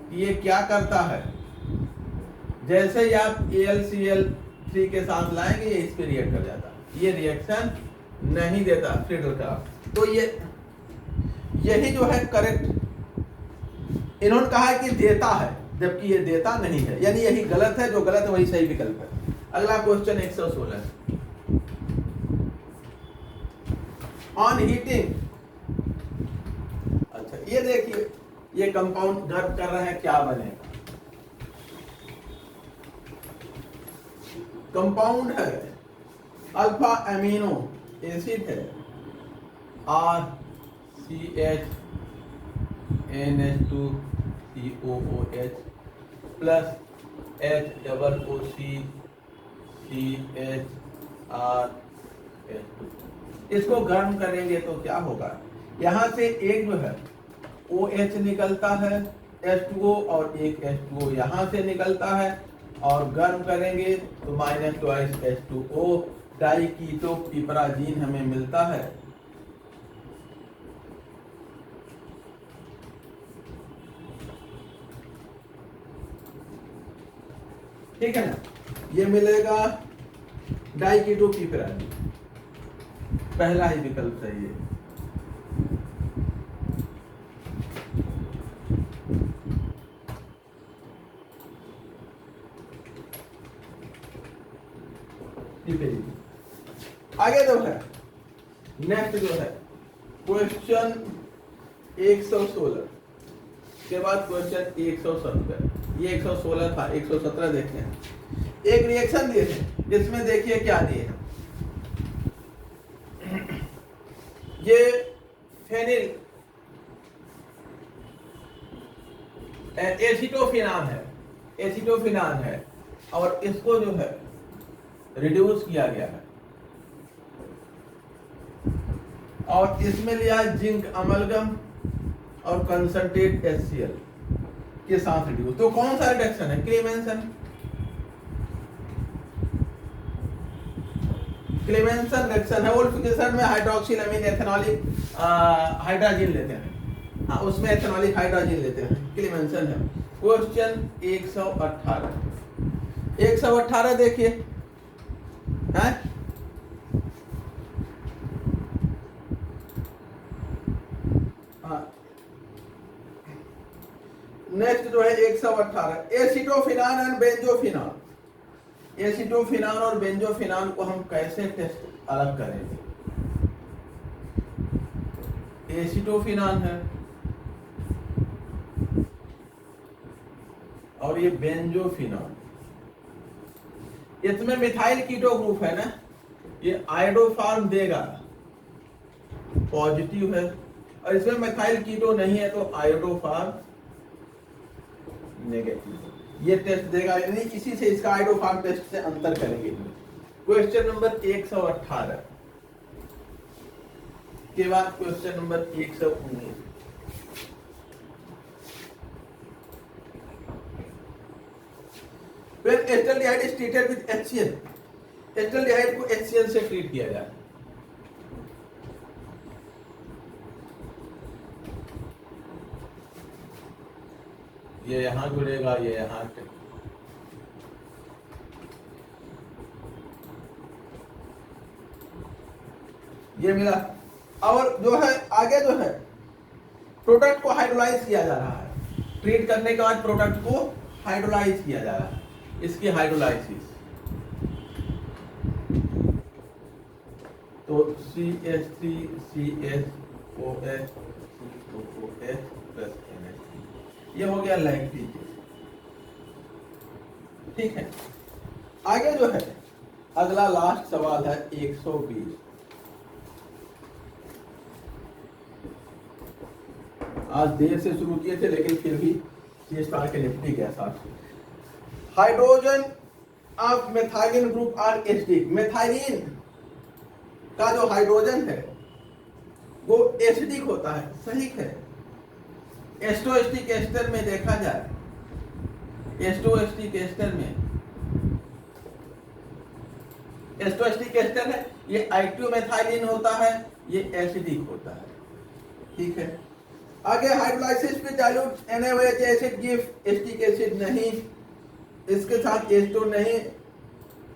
कि ये क्या करता है, जैसे ही आप AlCl3 के साथ लाएंगे ये इस पे रिएक्ट कर जाता है, ये रिएक्शन नहीं देता फ्रीडलक्राफ्ट। तो ये यही जो है करेक्ट, इन्होंने कहा है कि देता है जबकि ये देता नहीं है, यानी यही गलत है, जो गलत है वही सही विकल्प है। अगला क्वेश्चन 116, ऑन हीटिंग, अच्छा ये देखिए, ये कंपाउंड गर्म कर रहे हैं, क्या बनेगा। कंपाउंड है अल्फा एमिनो एसिड है, RCHNH2COOH प्लस HCCHRH2। इसको गर्म करेंगे तो क्या होगा, यहां से एक जो है OH निकलता है H2O और एक H2O यहां से निकलता है, और गर्म करेंगे तो -2H2O डाइकीटो पिपराजीन हमें मिलता है। ठीक है ना, ये मिलेगा डाइकीटो पिपराजीन, पहला ही विकल्प सही है। आगे जो है नेक्स्ट जो है क्वेश्चन 116 के बाद क्वेश्चन 117, ये 116 था, 117 देखते हैं। एक रिएक्शन दिए थे जिसमें देखिए क्या दिए हैं, ये फेनिल एसिटोफिनान है, एसिटोफिनान है, और इसको जो है रिड्यूस किया गया है, और इसमें लिया जिंक अमलगम और कंसंट्रेट HCl के साथ रिड्यूस। तो कौन सा रिडक्शन है, क्लेमेंसन, क्लेमेंसन रिडक्शन है। वोल्फिकेशन में हाइड्रोक्सिल अमीन एथेनॉलिक हाइड्रोजन लेते हैं, हाँ उसमें एथेनॉलिक हाइड्रोजन लेते हैं, क्लेमेंसन है। क्वेश्चन 118 देखिए है, नेक्स्ट जो है 118, एसिटोफिनान एंड बेंजोफिनान। एसिटोफिनान और बेंजोफिनान को हम कैसे टेस्ट अलग करेंगे। एसिटोफिनान है और ये बेंजोफिनान, इसमें मिथाइल कीटो ग्रुप है ना, ये आयोडोफार्म देगा, पॉजिटिव है, और इसमें मिथाइल कीटो नहीं है तो आयोडोफार्म नेगेटिव। ये टेस्ट देगा, यानी इसी से इसका आयोडोफार्म टेस्ट से अंतर करेंगे। क्वेश्चन नंबर 118 के बाद question number 119, when acetaldehyde is treated with HCl, acetaldehyde को HCl से ट्रीट किया जाए। ये यहां जुड़ेगा, ये यहां, ये मिला। और जो है आगे जो है प्रोडक्ट को हाइड्रोलाइज किया जा रहा है, ट्रीट करने के बाद प्रोडक्ट को हाइड्रोलाइज किया जा रहा है, इसकी हाइड्रोलाइसिस। तो CH3CSOH COOH प्लस NH3, ये हो गया लैक्टिक। ठीक है, आगे जो है अगला लास्ट सवाल है 120। आज देर से शुरू किए थे लेकिन फिर भी ये स्टार के निपटी गया साथ। Hydrogen of methylene group are acidic. Methylene का जो हाइड्रोजन है वो एसिडिक होता है, सही है। एस्टोएस्टिक एस्टर में देखा जाए, एस्टोएस्टिक एस्टर में, एस्टोएस्टिक एस्टर है, ये आइक्टोमेथाइलिन होता है, ये एसिडिक होता है, ठीक है। आगे हाइड्रोलाइसिस पे dilute NaOH acid give acetic acid नहीं, इसके साथ एस्टो नहीं।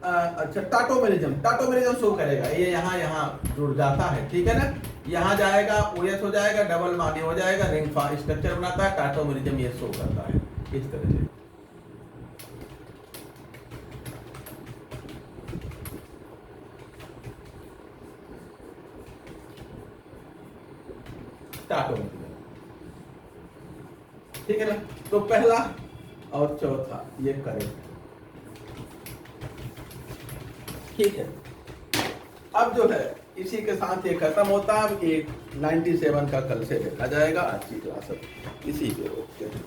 अच्छा, टाटोमेरिज्म शो करेगा, ये यहाँ जुड़ जाता है, ठीक है ना। यहाँ जाएगा OH हो जाएगा, डबल बॉन्ड हो जाएगा, रिंग स्ट्रक्चर बनाता है, टाटोमेरिज्म ये शो करता है इस तरह से। ठीक है ना। तो पहला और चौथा ये करेक्ट, ठीक है। अब जो है इसी के साथ ये खत्म होता है। अब 97 का कल से देखा जाएगा। अच्छी क्लास इसी पे रोकते हैं।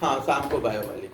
हाँ, शाम को बायो वाली